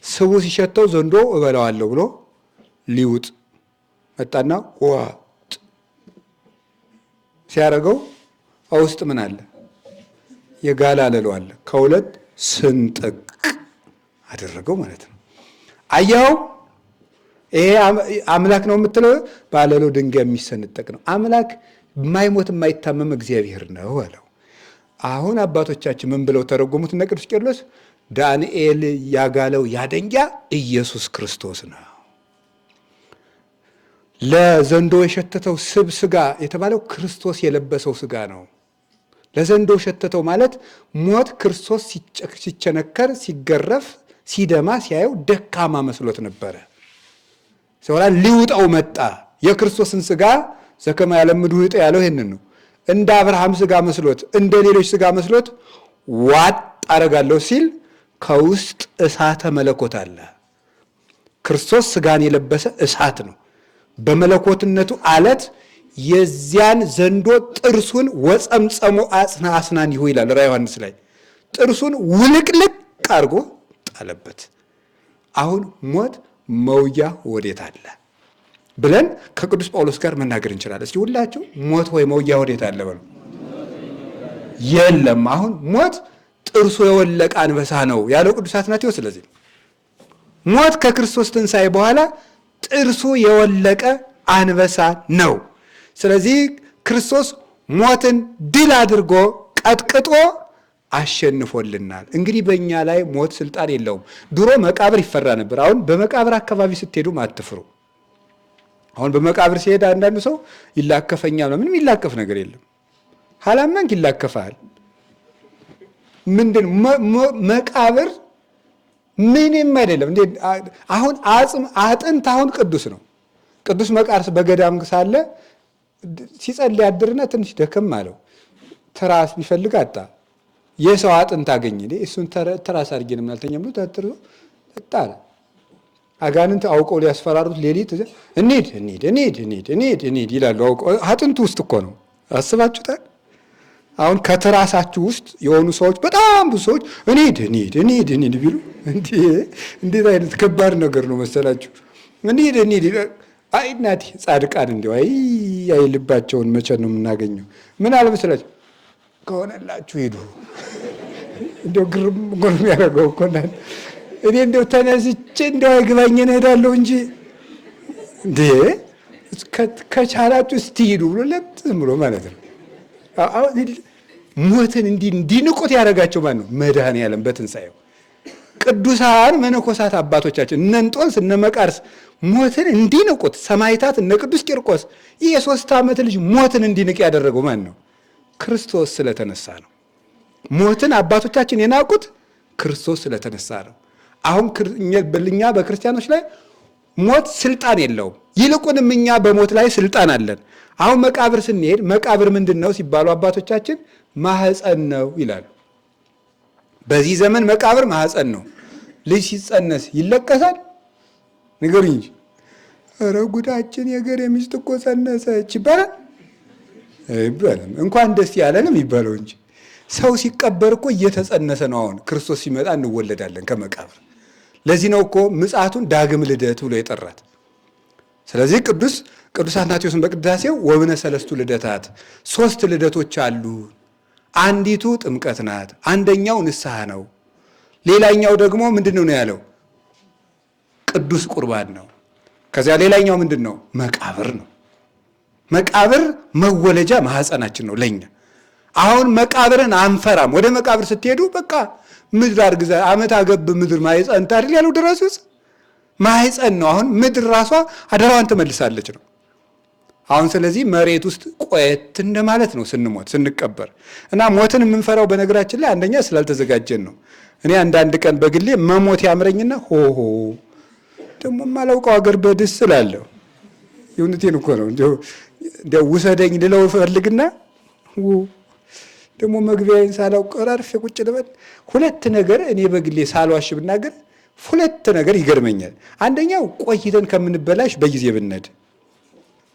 ስቡ ሲሸተው ዘንዶ እበላዋለሁ ብሎ ሊውጥ መጣና ዋጥ ሲያደርገው ውስጥ ምን አለ? የጋለ አለሎ አለ። ከሁለት ስንጥቅ አደረገው ማለት ነው። አያው ይሄ አምላክ ነው የምትለው ባለሎ ድንጋይ የሚሰነጠቅ ነው። አምላክ የማይሞት የማይታመም እግዚአብሔር ነው አለው። አሁን አባቶቻችን ምን ብለው ተረጎሙት? እነ ቅዱስ ቄርሎስ ዳንኤል ያጋለው ያደንጊያ ኢየሱስ ክርስቶስ ነው። ለዘንዶ የሸተተው ስብ ስጋ የተባለው ክርስቶስ የለበሰው ስጋ ነው። ለዘንዶ ሸተተው ማለት ሞት ክርስቶስ ሲቸነከር፣ ሲገረፍ፣ ሲደማ ሲያየው ደካማ መስሎት ነበረ። ሰውላ ሊውጠው መጣ። የክርስቶስን ስጋ ዘከማ ያለምዱ ውጥ ያለው ይሄንን ነው። እንደ አብርሃም ስጋ መስሎት፣ እንደ ሌሎች ስጋ መስሎት ዋጥ አረጋለሁ ሲል ከውስጥ እሳተ መለኮት አለ። ክርስቶስ ስጋን የለበሰ እሳት ነው። በመለኮትነቱ አለት የዚያን ዘንዶ ጥርሱን ወጸምጸሞ አስናን ይሁ ይላል ራዕየ ዮሐንስ ላይ ጥርሱን ውልቅልቅ አድርጎ ጣለበት። አሁን ሞት መውያ ወዴት አለ ብለን ከቅዱስ ጳውሎስ ጋር መናገር እንችላለን። እስኪ ሁላችሁ ሞት ወይ መውያ ወዴት አለ በሉ። የለም። አሁን ሞት ጥርሱ የወለቀ አንበሳ ነው ያለው ቅዱስ አትናቴዎስ። ስለዚህ ሞት ከክርስቶስ ትንሣኤ በኋላ ጥርሱ የወለቀ አንበሳ ነው። ስለዚህ ክርስቶስ ሞትን ድል አድርጎ ቀጥቅጦ አሸንፎልናል። እንግዲህ በእኛ ላይ ሞት ስልጣን የለውም። ድሮ መቃብር ይፈራ ነበር። አሁን በመቃብር አካባቢ ስትሄዱም አትፍሩ። አሁን በመቃብር ሲሄድ አንዳንዱ ሰው ይላከፈኛል። ምንም ይላከፍ ነገር የለም። ሀላመንክ ይላከፋል። ምንድን መቃብር ምንም አይደለም። እንዴ አሁን አጥንት አሁን ቅዱስ ነው። ቅዱስ መቃርስ በገዳም ሳለ ሲጸልይ ያድርና ትንሽ ደከም አለው። ትራስ ቢፈልግ አጣ። የሰው አጥንት አገኘ። እሱን ትራስ አድርጌ ነው ምናልተኛም ብሎ ተጥሮ ተጣለ። አጋንንት አውቀው ሊያስፈራሩት ሌሊት እንሂድ ይላሉ። አውቀው አጥንቱ ውስጥ እኮ ነው። አስባችሁታል? አሁን ከትራሳችሁ ውስጥ የሆኑ ሰዎች በጣም ብዙ ሰዎች እንሂድ ቢሉ እንዴት አይነት ከባድ ነገር ነው መሰላችሁ? እንሂድ አይ እናቴ ጻድቃን እንዲያው አይ ልባቸውን መቼ ነው የምናገኘው? ምን አለ መሰላችሁ? ከሆነላችሁ ሄዱ። እንዲያው ግርም ጎርም ያደረገው እኮ እኔ እንዲያው ተነስቼ እንዲያው አይግባኝ እሄዳለሁ እንጂ እንዴ ከቻላችሁ እስቲ ሂዱ ብሎ ለጥም ብሎ ማለት ነው። ሞትን እንዲንቁት ያደረጋቸው ማን ነው? መድኃኔዓለም በትንሣኤው። ቅዱሳን መነኮሳት አባቶቻችን እነ እንጦንስ እነ መቃርስ ሞትን እንዲንቁት፣ ሰማዕታት እነ ቅዱስ ቂርቆስ፣ ይህ የ3 ዓመት ልጅ ሞትን እንዲንቅ ያደረገው ማን ነው? ክርስቶስ ስለተነሳ ነው። ሞትን አባቶቻችን የናቁት ክርስቶስ ስለተነሳ ነው። አሁን እኛ በክርስቲያኖች ላይ ሞት ስልጣን የለውም። ይልቁንም እኛ በሞት ላይ ስልጣን አለን። አሁን መቃብር ስንሄድ መቃብር ምንድን ነው ሲባሉ አባቶቻችን ማህፀን ነው ይላሉ። በዚህ ዘመን መቃብር ማህፀን ነው። ልጅ ሲጸነስ ይለቀሳል? ንገሩኝ እንጂ ኧረ ጉዳችን የገሬ ሚስት እኮ ጸነሰች ይባላል አይባልም። እንኳን ደስ ያለንም ይባለው እንጂ ሰው ሲቀበር እኮ እየተጸነሰ ነው። አሁን ክርስቶስ ሲመጣ እንወለዳለን ከመቃብር። ለዚህ ነው እኮ ምጽአቱን ዳግም ልደት ብሎ የጠራት። ስለዚህ ቅዱስ አትናቴዎስን በቅዳሴው ወብነ ሰለስቱ ልደታት 3 ልደቶች አሉ። አንዲቱ ጥምቀት ናት፣ አንደኛው ንስሐ ነው፣ ሌላኛው ደግሞ ምንድነው ነው ያለው? ቅዱስ ቁርባን ነው። ከዚያ ሌላኛው ምንድነው? መቃብር ነው። መቃብር መወለጃ ማህፀናችን ነው ለኛ። አሁን መቃብርን አንፈራም። ወደ መቃብር ስትሄዱ በቃ ምድር አርግዛ ዓመት አገብ ምድር ማህፀን ታድል ያለው ድረስስ ማህፀን ነው። አሁን ምድር ራሷ አደራዋን ትመልሳለች ነው አሁን። ስለዚህ መሬት ውስጥ ቆየት እንደማለት ነው ስንሞት ስንቀበር። እና ሞትን የምንፈራው በነገራችን ላይ አንደኛ ስላልተዘጋጀን ነው። እኔ አንዳንድ ቀን በግሌ መሞት ያምረኝና ሆሆ ደግሞ የማላውቀው አገር በድስ ስላለሁ የእውነቴን እኮ ነው እንደው ውሰደኝ ልለው ፈልግና ደግሞ መግቢያዬን ሳላውቅ አርፌ ቁጭ ልበል። 2 ነገር እኔ በግሌ ሳልዋሽ ብናገር 2 ነገር ይገርመኛል። አንደኛው ቆይተን ከምንበላሽ በጊዜ ብንሄድ፣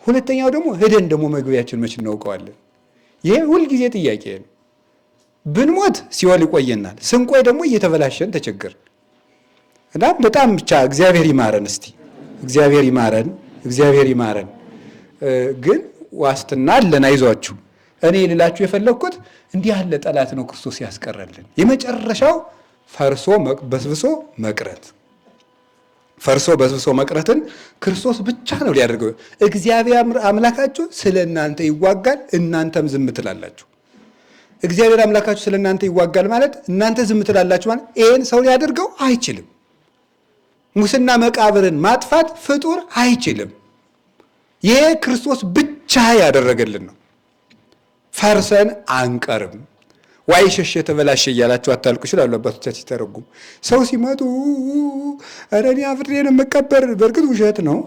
ሁለተኛው ደግሞ ሄደን ደግሞ መግቢያችን መች እናውቀዋለን። ይሄ ሁልጊዜ ጥያቄ ነው። ብንሞት ሲኦል ይቆየናል፣ ስንቆይ ደግሞ እየተበላሸን ተቸገርን እና በጣም ብቻ እግዚአብሔር ይማረን። እስቲ እግዚአብሔር ይማረን። ግን ዋስትና አለን፣ አይዟችሁ። እኔ ልላችሁ የፈለግኩት እንዲህ ያለ ጠላት ነው ክርስቶስ ያስቀረልን። የመጨረሻው ፈርሶ በስብሶ መቅረትን ክርስቶስ ብቻ ነው ሊያደርገው። እግዚአብሔር አምላካችሁ ስለ እናንተ ይዋጋል፣ እናንተም ዝም ትላላችሁ። እግዚአብሔር አምላካችሁ ስለ እናንተ ይዋጋል ማለት እናንተ ዝም ትላላችሁ ማለት ይሄን ሰው ሊያደርገው አይችልም። ሙስና መቃብርን ማጥፋት ፍጡር አይችልም። ይሄ ክርስቶስ ብቻ ያደረገልን ነው። ፈርሰን አንቀርም። ዋይ ሸሸ ተበላሸ እያላችሁ አታልቁ ይችላሉ አባቶቻችን ሲተረጉም። ሰው ሲመጡ ኧረ እኔ አፍሬ ነው የምቀበር። በእርግጥ ውሸት ነው።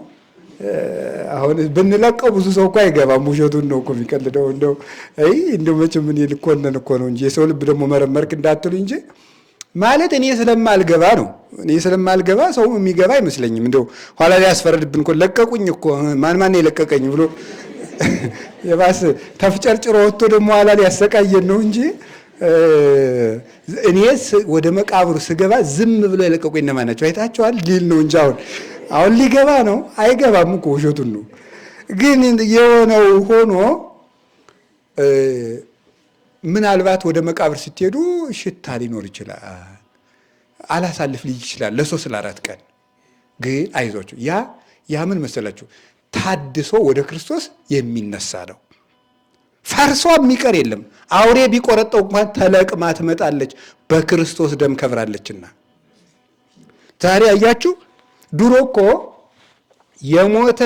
አሁን ብንለቀው ብዙ ሰው እኮ አይገባም። ውሸቱን ነው እኮ የሚቀልደው። እንደው መቼም እኔ ልኮነን እኮ ነው እንጂ የሰው ልብ ደግሞ መረመርክ እንዳትሉ እንጂ ማለት እኔ ስለማልገባ ነው። እኔ ስለማልገባ ሰው የሚገባ አይመስለኝም። እንደው ኋላ ላይ ያስፈረድብን እኮ ለቀቁኝ እኮ ማን የለቀቀኝ ብሎ የባስ ተፍጨርጭሮ ወጥቶ ደግሞ ኋላ ላይ ያሰቃየን ነው እንጂ እኔ ወደ መቃብሩ ስገባ ዝም ብሎ የለቀቁኝ እነማን ናቸው አይታቸዋል ሊል ነው እንጂ አሁን ሊገባ ነው። አይገባም እኮ ውሸቱን ነው። ግን የሆነው ሆኖ ምናልባት ወደ መቃብር ስትሄዱ ሽታ ሊኖር ይችላል፣ አላሳልፍ ልጅ ይችላል ለ3 ለ4 ቀን። ግን አይዟችሁ፣ ያ ምን መሰላችሁ? ታድሶ ወደ ክርስቶስ የሚነሳ ነው። ፈርሶ የሚቀር የለም። አውሬ ቢቆረጠው እንኳን ተለቅማ ትመጣለች፣ በክርስቶስ ደም ከብራለችና። ዛሬ አያችሁ፣ ድሮ እኮ የሞተ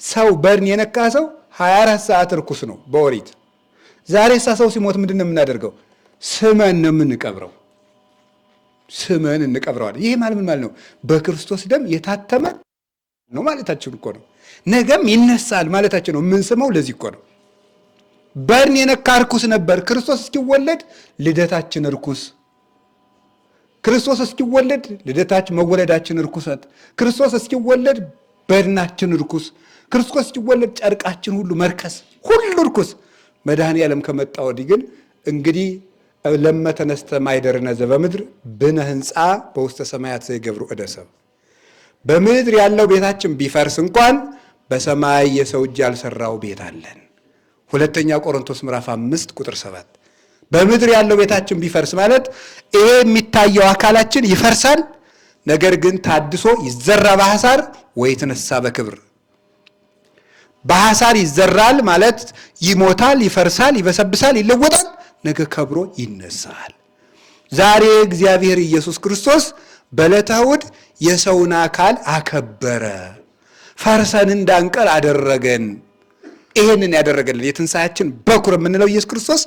ሰው በድን የነካ ሰው 24 ሰዓት ርኩስ ነው በኦሪት። ዛሬ ሰው ሲሞት ምንድን ነው የምናደርገው? ስመን ነው የምንቀብረው። ስመን እንቀብረዋለን። ይሄ ማለት ምን ማለት ነው? በክርስቶስ ደም የታተመ ነው ማለታችን እኮ ነው። ነገም ይነሳል ማለታችን ነው። የምንስመው ለዚህ እኮ ነው። በድን የነካ ርኩስ ነበር። ክርስቶስ እስኪወለድ ልደታችን ርኩስ፣ ክርስቶስ እስኪወለድ ልደታችን መወለዳችን ርኩሰት፣ ክርስቶስ እስኪወለድ በድናችን ርኩስ፣ ክርስቶስ እስኪወለድ ጨርቃችን ሁሉ መርከስ፣ ሁሉ ርኩስ። መድኃኔ ዓለም ከመጣ ወዲህ ግን እንግዲህ ለመተነስተ ማይደርነ ዘበምድር ብነ ህንፃ በውስተ ሰማያት ዘይገብሩ እደ ሰብ። በምድር ያለው ቤታችን ቢፈርስ እንኳን በሰማይ የሰው እጅ ያልሰራው ቤት አለን። 2ኛ ቆሮንቶስ ምዕራፍ 5 ቁጥር 7። በምድር ያለው ቤታችን ቢፈርስ ማለት ይሄ የሚታየው አካላችን ይፈርሳል፣ ነገር ግን ታድሶ ይዘራ በሐሳር ወይ ተነሳ በክብር። በሐሳር ይዘራል ማለት ይሞታል፣ ይፈርሳል፣ ይበሰብሳል፣ ይለወጣል፣ ነገ ከብሮ ይነሳል። ዛሬ እግዚአብሔር ኢየሱስ ክርስቶስ በዕለተ እሑድ የሰውን አካል አከበረ፣ ፈርሰን እንዳንቀር አደረገን። ይሄንን ያደረገልን የትንሣኤያችን በኩር የምንለው ኢየሱስ ክርስቶስ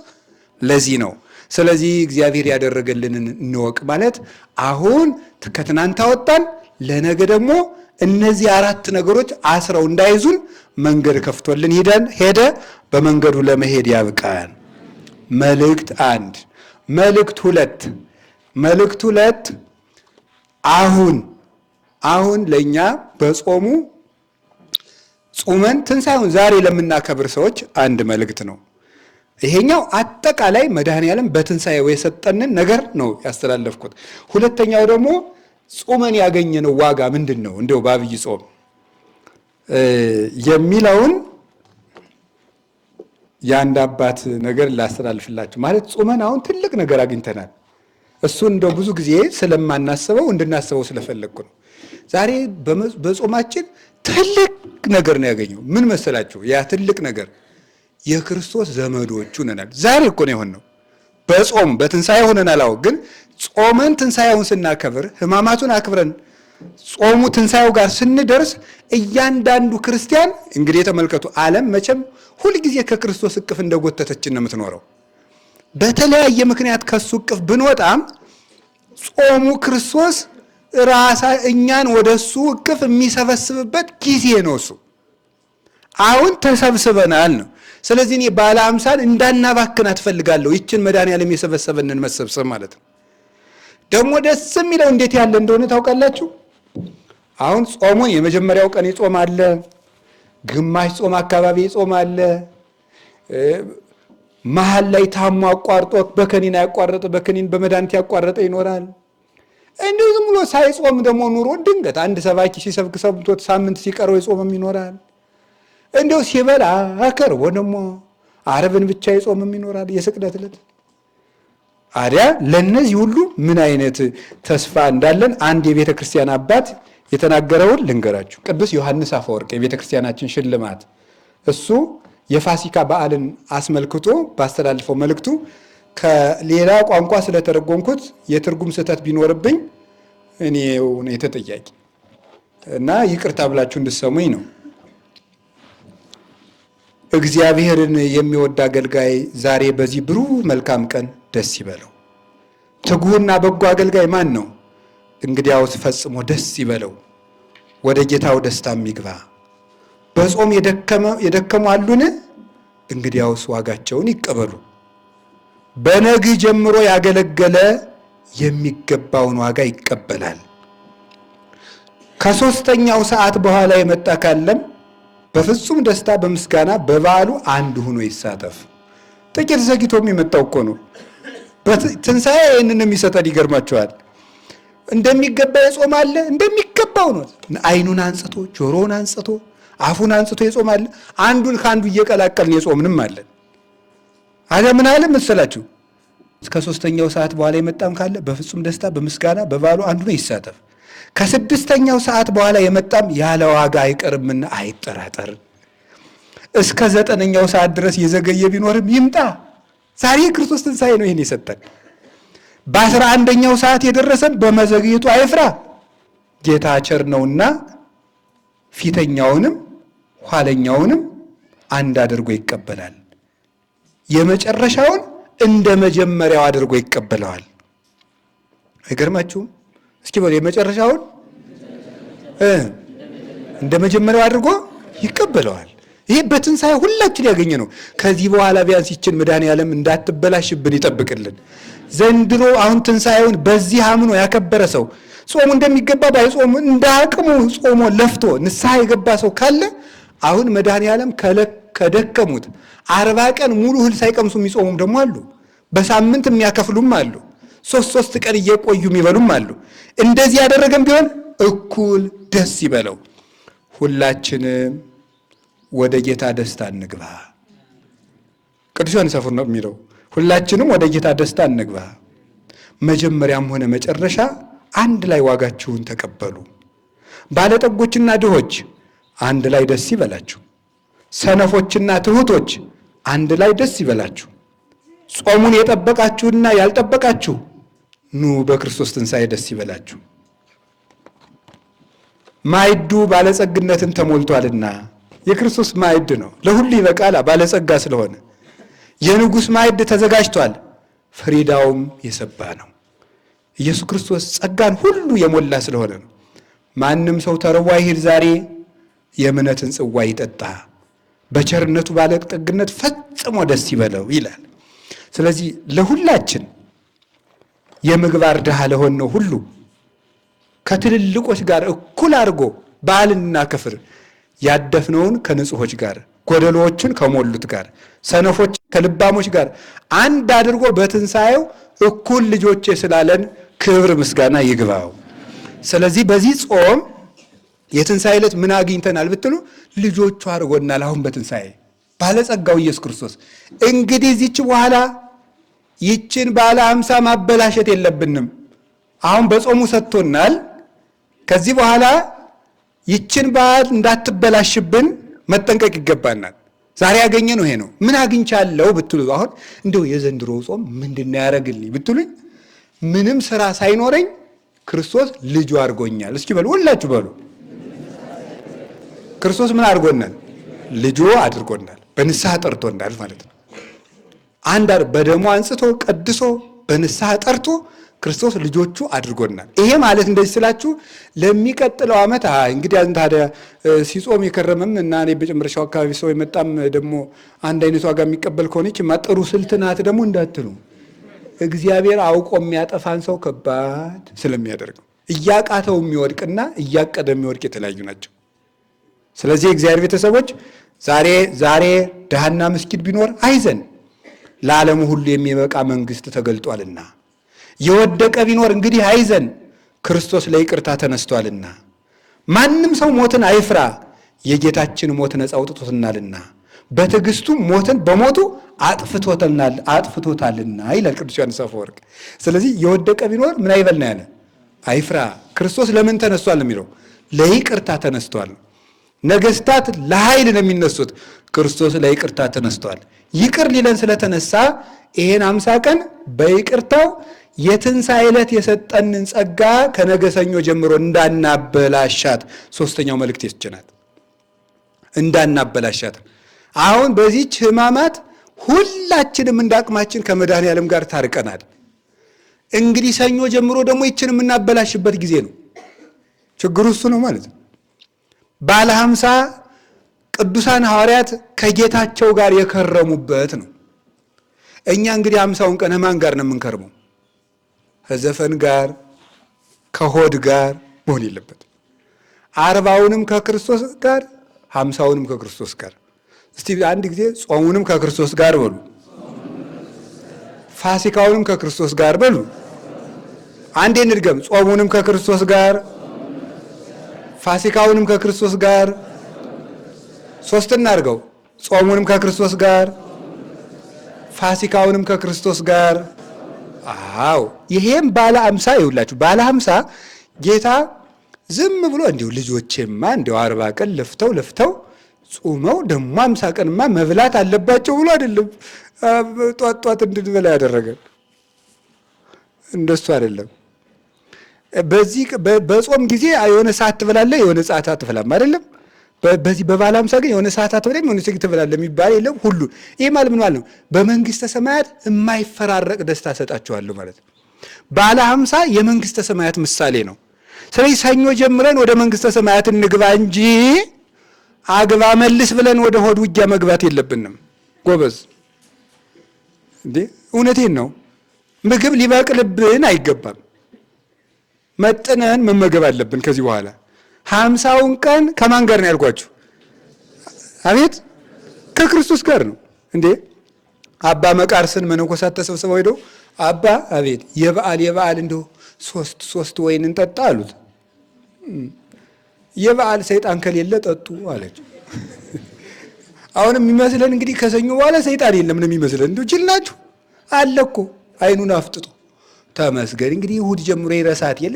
ለዚህ ነው። ስለዚህ እግዚአብሔር ያደረገልንን እንወቅ ማለት አሁን ከትናንት አወጣን፣ ለነገ ደግሞ እነዚህ 4 ነገሮች አስረው እንዳይዙን መንገድ ከፍቶልን ሄደ። በመንገዱ ለመሄድ ያብቃን። መልእክት 1። መልእክት 2 አሁን ለኛ በጾሙ ጾመን ትንሣኤውን ዛሬ ለምናከብር ሰዎች አንድ መልእክት ነው። ይሄኛው አጠቃላይ መድኃኔዓለም በትንሣኤው የሰጠንን ነገር ነው ያስተላለፍኩት። ሁለተኛው ደግሞ ጾመን ያገኘነው ዋጋ ምንድን ነው እንደው በአብይ ጾም የሚለውን የአንድ አባት ነገር ላስተላልፍላችሁ። ማለት ጾመን አሁን ትልቅ ነገር አግኝተናል። እሱን እንደው ብዙ ጊዜ ስለማናስበው እንድናስበው ስለፈለግኩ ነው። ዛሬ በጾማችን ትልቅ ነገር ነው ያገኘው። ምን መሰላችሁ? ያ ትልቅ ነገር የክርስቶስ ዘመዶቹ ነናል። ዛሬ እኮ ነው የሆነው። በጾም በትንሣኤ ሆነናል። አዎ፣ ግን ጾመን ትንሣኤውን ስናከብር ሕማማቱን አክብረን ጾሙ ትንሣኤው ጋር ስንደርስ እያንዳንዱ ክርስቲያን እንግዲህ የተመልከቱ፣ ዓለም መቼም ሁልጊዜ ከክርስቶስ እቅፍ እንደጎተተችን ነው የምትኖረው። በተለያየ ምክንያት ከሱ እቅፍ ብንወጣም ጾሙ ክርስቶስ ራሳ እኛን ወደሱ እቅፍ የሚሰበስብበት ጊዜ ነው። እሱ አሁን ተሰብስበናል ነው። ስለዚህ እኔ ባለ አምሳል እንዳናባክን አትፈልጋለሁ። ይችን መድኃኔዓለም የሰበሰበንን መሰብሰብ ማለት ነው። ደግሞ ደስ የሚለው እንዴት ያለ እንደሆነ ታውቃላችሁ? አሁን ጾሙን የመጀመሪያው ቀን ይጾም አለ፣ ግማሽ ጾም አካባቢ ይጾም አለ፣ መሀል ላይ ታሞ አቋርጦ በከኒን ያቋረጠ በከኒን በመድኃኒት ያቋረጠ ይኖራል። እንዲሁ ዝም ብሎ ሳይጾም ደግሞ ኑሮ ድንገት አንድ ሰባኪ ሲሰብክ ሰምቶት ሳምንት ሲቀረው ይጾምም ይኖራል። እንዲሁ ሲበላ አከርቦ ደግሞ ዓርብን ብቻ ይጾምም ይኖራል፣ የስቅለት ዕለት። አዲያ ለነዚህ ሁሉ ምን አይነት ተስፋ እንዳለን አንድ የቤተ ክርስቲያን አባት የተናገረውን ልንገራችሁ። ቅዱስ ዮሐንስ አፈወርቅ የቤተ ክርስቲያናችን ሽልማት፣ እሱ የፋሲካ በዓልን አስመልክቶ ባስተላልፈው መልእክቱ ከሌላ ቋንቋ ስለተረጎምኩት የትርጉም ስህተት ቢኖርብኝ እኔው ነው የተጠያቂ እና ይቅርታ ብላችሁ እንድትሰሙኝ ነው። እግዚአብሔርን የሚወድ አገልጋይ ዛሬ በዚህ ብሩህ መልካም ቀን ደስ ይበለው። ትጉህና በጎ አገልጋይ ማን ነው? እንግዲያውስ ፈጽሞ ደስ ይበለው፣ ወደ ጌታው ደስታ የሚግባ። በጾም የደከሙ አሉን? እንግዲያውስ ዋጋቸውን ይቀበሉ። በነግህ ጀምሮ ያገለገለ የሚገባውን ዋጋ ይቀበላል። ከሦስተኛው ሰዓት በኋላ የመጣ ካለም በፍጹም ደስታ በምስጋና በበዓሉ አንድ ሆኖ ይሳተፍ። ጥቂት ዘግይቶም የመጣው እኮ ነው። በትንሣኤ ይህንን የሚሰጠን ይገርማቸዋል። እንደሚገባ የጾም አለ፣ እንደሚገባው ነው። ዓይኑን አንጽቶ ጆሮውን አንጽቶ አፉን አንጽቶ የጾም አለ። አንዱን ከአንዱ እየቀላቀልን የጾምንም አለን። አለ ምን አለ መሰላችሁ? እስከ ሦስተኛው ሰዓት በኋላ የመጣም ካለ በፍጹም ደስታ በምስጋና በበዓሉ አንዱ ነው ይሳተፍ። ከስድስተኛው ሰዓት በኋላ የመጣም ያለ ዋጋ አይቀርምና አይጠራጠር። እስከ 9ኛው ሰዓት ድረስ የዘገየ ቢኖርም ይምጣ። ዛሬ የክርስቶስ ትንሣኤ ነው ይህን የሰጠን። በ11ኛው ሰዓት የደረሰን በመዘግየቱ አይፍራ። ጌታ ቸር ነውና ፊተኛውንም ኋለኛውንም አንድ አድርጎ ይቀበላል። የመጨረሻውን እንደ መጀመሪያው አድርጎ ይቀበለዋል። አይገርማችሁም? እስኪ በሉ የመጨረሻውን እንደ መጀመሪያው አድርጎ ይቀበለዋል። ይሄ በትንሣኤ ሁላችን ያገኘ ነው። ከዚህ በኋላ ቢያንስ ይችን መድኃኔዓለም እንዳትበላሽብን ይጠብቅልን። ዘንድሮ አሁን ትንሣኤውን በዚህ አምኖ ያከበረ ሰው ጾሙ እንደሚገባ ባይጾሙ እንደ አቅሙ ጾሞ ለፍቶ ንስሐ የገባ ሰው ካለ አሁን መድኃኔዓለም ከደከሙት 40 ቀን ሙሉ እህል ሳይቀምሱ የሚጾሙም ደግሞ አሉ። በሳምንት የሚያከፍሉም አሉ። 3 ቀን እየቆዩ የሚበሉም አሉ። እንደዚህ ያደረገም ቢሆን እኩል ደስ ይበለው። ሁላችንም ወደ ጌታ ደስታ እንግባ። ቅዱስ ዮሐንስ አፈወርቅ ነው የሚለው። ሁላችንም ወደ ጌታ ደስታ እንግባ። መጀመሪያም ሆነ መጨረሻ አንድ ላይ ዋጋችሁን ተቀበሉ። ባለጠጎችና ድሆች አንድ ላይ ደስ ይበላችሁ። ሰነፎችና ትሑቶች አንድ ላይ ደስ ይበላችሁ። ጾሙን የጠበቃችሁና ያልጠበቃችሁ ኑ በክርስቶስ ትንሣኤ ደስ ይበላችሁ። ማዕዱ ባለጸግነትን ተሞልቷልና የክርስቶስ ማዕድ ነው። ለሁሉ ይበቃል ባለጸጋ ስለሆነ። የንጉሥ ማዕድ ተዘጋጅቷል፣ ፍሪዳውም የሰባ ነው። ኢየሱስ ክርስቶስ ጸጋን ሁሉ የሞላ ስለሆነ ነው። ማንም ሰው ተርቦ አይሂድ፣ ዛሬ የእምነትን ጽዋ ይጠጣ፣ በቸርነቱ ባለጠግነት ፈጽሞ ደስ ይበለው ይላል። ስለዚህ ለሁላችን የምግባር ድሃ ለሆነው ሁሉ ከትልልቆች ጋር እኩል አድርጎ በዓልን እናክብር። ያደፍነውን ከንጹሖች ጋር፣ ጎደሎዎችን ከሞሉት ጋር፣ ሰነፎች ከልባሞች ጋር አንድ አድርጎ በትንሣኤው እኩል ልጆቼ ስላለን ክብር ምስጋና ይግባው። ስለዚህ በዚህ ጾም የትንሣኤ ዕለት ምን አግኝተናል ብትሉ ልጆቹ አድርጎናል። አሁን በትንሣኤ ባለጸጋው ኢየሱስ ክርስቶስ። እንግዲህ እዚች በኋላ ይችን ባለ 50 ማበላሸት የለብንም። አሁን በጾሙ ሰጥቶናል። ከዚህ በኋላ ይችን በዓል እንዳትበላሽብን መጠንቀቅ ይገባናል። ዛሬ ያገኘ ነው ይሄ ነው። ምን አግኝቻለሁ ብትሉ አሁን እንደው የዘንድሮ ጾም ምንድነው ያደረግልኝ ብትሉኝ ምንም ስራ ሳይኖረኝ ክርስቶስ ልጁ አድርጎኛል። እስኪ በሉ ሁላችሁ በሉ። ክርስቶስ ምን አድርጎናል? ልጁ አድርጎናል። በንስሐ ጠርቶናል ማለት ነው። በደሙ አንጽቶ ቀድሶ በንስሐ ጠርቶ ክርስቶስ ልጆቹ አድርጎናል። ይሄ ማለት እንደዚህ ስላችሁ ለሚቀጥለው ዓመት እንግዲህ ታዲያ ሲጾም የከረመም እና እኔ በመጨረሻው አካባቢ ሰው የመጣም ደግሞ አንድ አይነት ዋጋ የሚቀበል ከሆነች ማጠሩ ስልት ናት ደግሞ እንዳትሉ። እግዚአብሔር አውቆ የሚያጠፋን ሰው ከባድ ስለሚያደርገው እያቃተው የሚወድቅና እያቀደ የሚወድቅ የተለያዩ ናቸው። ስለዚህ እግዚአብሔር ቤተሰቦች ዛሬ ድሃና ምስኪን ቢኖር አይዘን፣ ለዓለሙ ሁሉ የሚበቃ መንግስት ተገልጧልና። የወደቀ ቢኖር እንግዲህ አይዘን፣ ክርስቶስ ለይቅርታ ተነስቷልና። ማንም ሰው ሞትን አይፍራ፣ የጌታችን ሞት ነፃ አውጥቶታልና፣ በትዕግስቱ ሞትን በሞቱ አጥፍቶታልና ይላል ቅዱስ ዮሐንስ አፈወርቅ። ስለዚህ የወደቀ ቢኖር ምን አይበልና ያለ አይፍራ። ክርስቶስ ለምን ተነስቷል የሚለው ለይቅርታ ተነስቷል። ነገስታት ለኃይል ነው የሚነሱት፣ ክርስቶስ ለይቅርታ ተነስቷል። ይቅር ሊለን ስለተነሳ ይሄን 50 ቀን በይቅርታው የትንሣኤ ዕለት የሰጠንን ጸጋ ከነገ ሰኞ ጀምሮ እንዳናበላሻት ሶስተኛው መልእክት ይስጭናል። እንዳናበላሻት አሁን በዚህች ሕማማት ሁላችንም እንዳቅማችን ከመድኃኔዓለም ጋር ታርቀናል። እንግዲህ ሰኞ ጀምሮ ደግሞ ይችን የምናበላሽበት ጊዜ ነው። ችግሩ እሱ ነው ማለት ነው። ባለ 50 ቅዱሳን ሐዋርያት ከጌታቸው ጋር የከረሙበት ነው። እኛ እንግዲህ 50ውን ቀን ማን ጋር ነው የምንከርመው? ከዘፈን ጋር ከሆድ ጋር መሆን የለበት። 40ውንም ከክርስቶስ ጋር 50ውንም ከክርስቶስ ጋር። እስቲ አንድ ጊዜ ጾሙንም ከክርስቶስ ጋር በሉ፣ ፋሲካውንም ከክርስቶስ ጋር በሉ። አንዴ እንድገም። ጾሙንም ከክርስቶስ ጋር፣ ፋሲካውንም ከክርስቶስ ጋር። ሶስት እናድርገው። ጾሙንም ከክርስቶስ ጋር፣ ፋሲካውንም ከክርስቶስ ጋር። አዎ ይሄም ባለ 50 ይውላችሁ። ባለ 50 ጌታ ዝም ብሎ እንዲሁ ልጆቼማ እንዲሁ 40 ቀን ለፍተው ጾመው ደግሞ 50 ቀንማ መብላት አለባቸው ብሎ አይደለም ጧት እንድንበላ ያደረገን። እንደሱ አይደለም። በጾም ጊዜ የሆነ ሰዓት ትበላለህ፣ የሆነ ሰዓት አትበላም አይደለም። በዚህ በባለ 50 ግን የሆነ ሰዓት አትበላም፣ የሆነ ሰዓት ትበላለህ የሚባል የለም። ሁሉ ይሄ ማለት ምን ማለት ነው? በመንግስተ ሰማያት የማይፈራረቅ ደስታ ሰጣቸዋለሁ ማለት ነው። ባለ 50 የመንግስተ ሰማያት ምሳሌ ነው። ስለዚህ ሰኞ ጀምረን ወደ መንግስተ ሰማያት እንግባ እንጂ አግባ መልስ ብለን ወደ ሆድ ውጊያ መግባት የለብንም። ጎበዝ እንዴ! እውነቴን ነው። ምግብ ሊበቅልብን አይገባም። መጥነን መመገብ አለብን። ከዚህ በኋላ 50ውን ቀን ከማን ጋር ነው ያልኳችሁ? አቤት ከክርስቶስ ጋር ነው እንዴ። አባ መቃርስን መነኮሳት ተሰብስበው ሄደው አባ አቤት የበዓል እንደው ሶስት ወይን እንጠጣ አሉት። የበዓል ሰይጣን ከሌለ ጠጡ አለችው። አሁን የሚመስለን እንግዲህ ከሰኞ በኋላ ሰይጣን የለም ነው የሚመስለን። እንደው ጅል ናችሁ አለ እኮ አይኑን አፍጥጦ ተመስገን። እንግዲህ እሑድ ጀምሮ ይረሳት የለ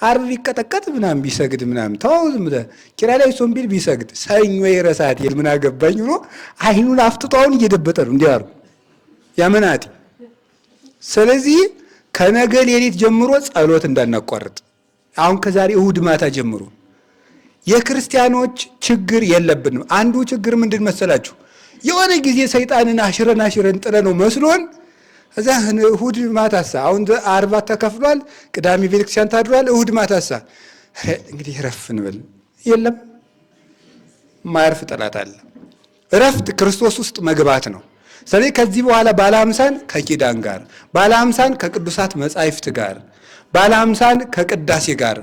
ዓርብ ቢቀጠቀጥ ምናምን ቢሰግድ ምናምን ተው ዝም ብለህ ኪራይ ላይ ሶም ቢል ቢሰግድ ሰኞ ይረሳት የለ ምን አገባኝ ብሎ አይኑን አፍጥጦ አሁን እየደበጠ ነው እንዲያሩ ያመናቲ። ስለዚህ ከነገ ሌሊት ጀምሮ ጸሎት እንዳናቋርጥ አሁን ከዛሬ እሑድ ማታ ጀምሮ የክርስቲያኖች ችግር የለብንም። አንዱ ችግር ምንድን መሰላችሁ? የሆነ ጊዜ ሰይጣንን አሽረን ጥለ ነው መስሎን እዛ እሑድ ማታሳ አሁን 40 ተከፍሏል። ቅዳሜ ቤተክርስቲያን ታድሯል። እሑድ ማታሳ እንግዲህ ረፍ እንበል። የለም ማያርፍ ጠላት አለ። ረፍት ክርስቶስ ውስጥ መግባት ነው። ስለዚህ ከዚህ በኋላ ባለ 50ን ከኪዳን ጋር፣ ባለ 50ን ከቅዱሳት መጻሕፍት ጋር፣ ባለ 50ን ከቅዳሴ ጋር፣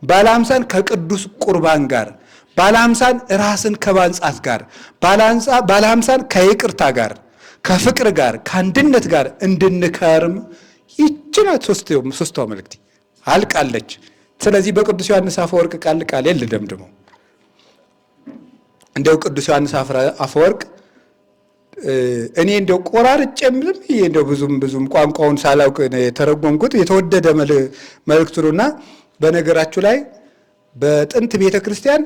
ባለ 50ን ከቅዱስ ቁርባን ጋር፣ ባለ 50 ራስን ከማንጻት ጋር፣ ባለ 50 ከይቅርታ ጋር፣ ከፍቅር ጋር፣ ከአንድነት ጋር እንድንከርም ይችላል። ሶስቷ መልእክት አልቃለች። ስለዚህ በቅዱስ ዮሐንስ አፈወርቅ ቃል ልደምድመው። እንደው ቅዱስ ዮሐንስ አፈወርቅ እኔ እንደው ቆራርጬ ምንም እንደው ብዙም ቋንቋውን ሳላውቅ የተረጎምኩት የተወደደ መልእክቱ ነውና፣ በነገራችሁ ላይ በጥንት ቤተክርስቲያን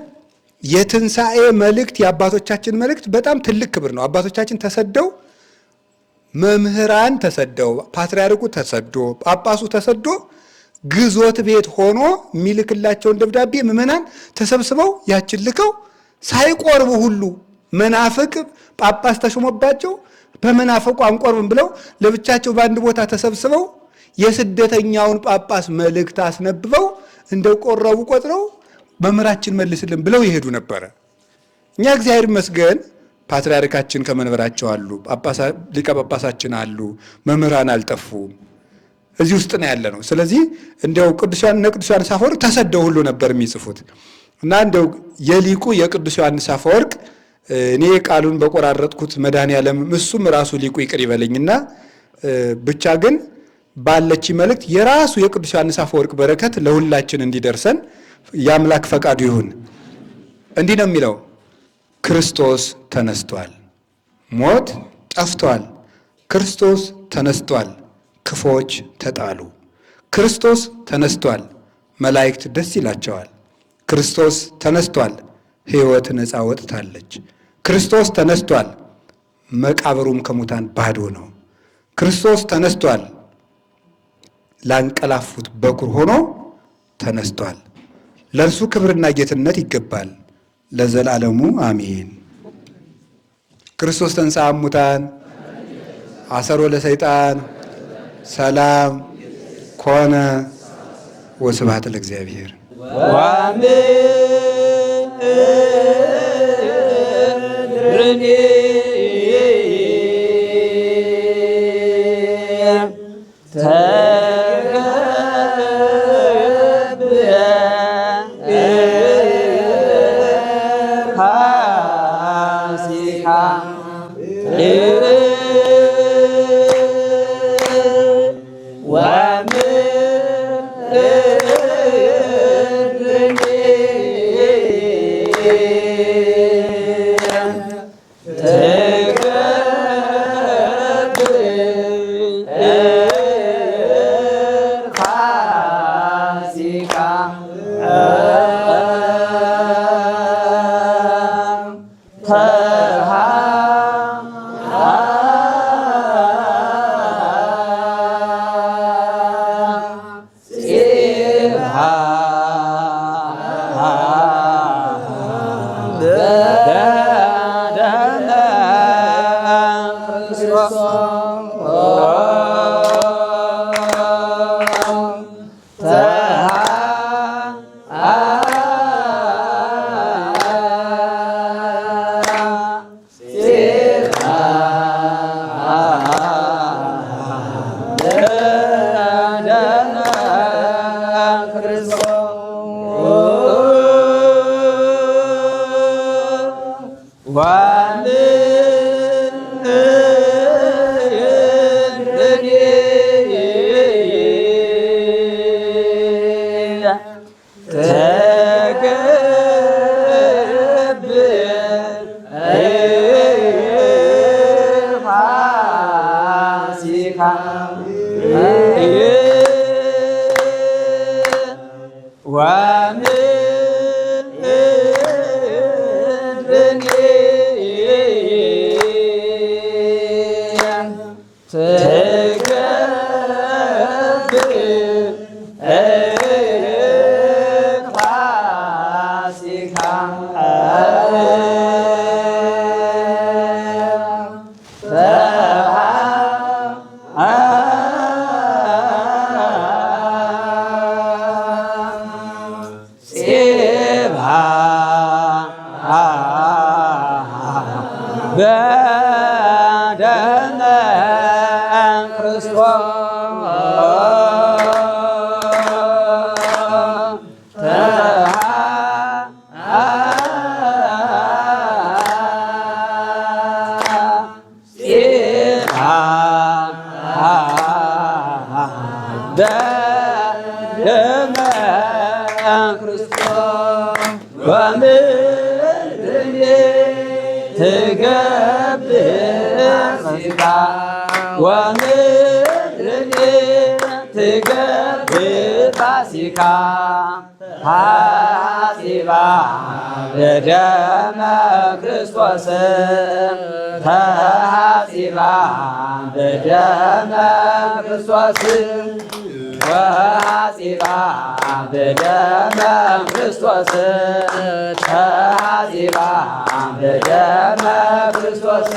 የትንሣኤ መልእክት የአባቶቻችን መልእክት በጣም ትልቅ ክብር ነው። አባቶቻችን ተሰደው፣ መምህራን ተሰደው፣ ፓትርያርኩ ተሰዶ፣ ጳጳሱ ተሰዶ ግዞት ቤት ሆኖ የሚልክላቸውን ደብዳቤ ምዕመናን ተሰብስበው ያችን ልከው ሳይቆርቡ ሁሉ መናፍቅ ጳጳስ ተሾሞባቸው በመናፍቁ አንቆርብም ብለው ለብቻቸው በአንድ ቦታ ተሰብስበው የስደተኛውን ጳጳስ መልእክት አስነብበው እንደቆረቡ ቆጥረው መምህራችን መልስልን ብለው ይሄዱ ነበረ። እኛ እግዚአብሔር ይመስገን ፓትርያርካችን ከመንበራቸው አሉ፣ ሊቀ ጳጳሳችን አሉ፣ መምህራን አልጠፉም። እዚህ ውስጥ ነው ያለ ነው። ስለዚህ እንደው ቅዱስ ዮሐንስ አፈወርቅ ተሰደው ሁሉ ነበር የሚጽፉት እና እንደው የሊቁ የቅዱስ ዮሐንስ አፈወርቅ እኔ ቃሉን በቆራረጥኩት መድኃኔዓለም እሱም ራሱ ሊቁ ይቅር ይበለኝና ብቻ ግን ባለች መልእክት የራሱ የቅዱስ ዮሐንስ አፈወርቅ በረከት ለሁላችን እንዲደርሰን የአምላክ ፈቃዱ ይሁን። እንዲህ ነው የሚለው፣ ክርስቶስ ተነስቷል፣ ሞት ጠፍቷል፣ ክርስቶስ ተነስቷል፣ ክፎች ተጣሉ። ክርስቶስ ተነስቷል፣ መላእክት ደስ ይላቸዋል። ክርስቶስ ተነስቷል፣ ሕይወት ነፃ ወጥታለች። ክርስቶስ ተነስቷል፣ መቃብሩም ከሙታን ባዶ ነው። ክርስቶስ ተነስቷል፣ ላንቀላፉት በኩር ሆኖ ተነስቷል። ለእርሱ ክብርና ጌትነት ይገባል ለዘላለሙ አሜን። ክርስቶስ ተንሥአ እሙታን አሰሮ ለሰይጣን ሰላም ኮነ ወስብሐት ለእግዚአብሔር። ክርስቶስ በደመ ክርስቶስ ወምድርኒ ትገብር ፋሲካ ወምድርኒ ትገብር ፋሲካ ሐጺባ በደመ ክርስቶስ ተሐጺባ በደመ ክርስቶስ ወሐጺባ በደመ ክርስቶስ ተሐጺባ በደመ ክርስቶስ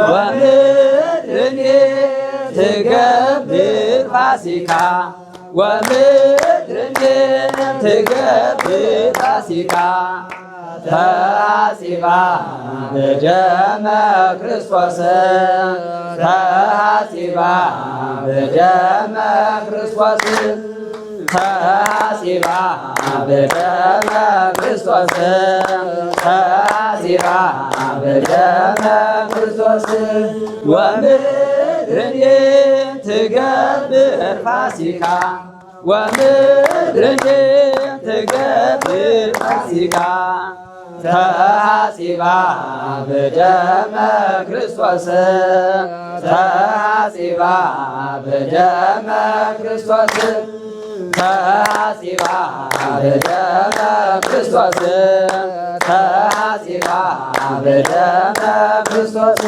ወምድርኒ ትገብር ፋሲካ ወምድርኒ ትገብር ፋሲካ ተሐጺባ በደመ ክርስቶስ ተሐጺባ በደመ ክርስቶስ ተሐጺባ በደመ ክርስቶስ ተሐጺባ በደመ ክርስቶስ ወምድርኒ ትገብር ፋሲካ ወምድርኒ ትገብር ፋሲካ ተሐጺባ በደመ ክርስቶስ ተሐጺባ በደመ ክርስቶስ ተሐጺባ በደመ ክርስቶስ ተሐጺባ በደመ ክርስቶስ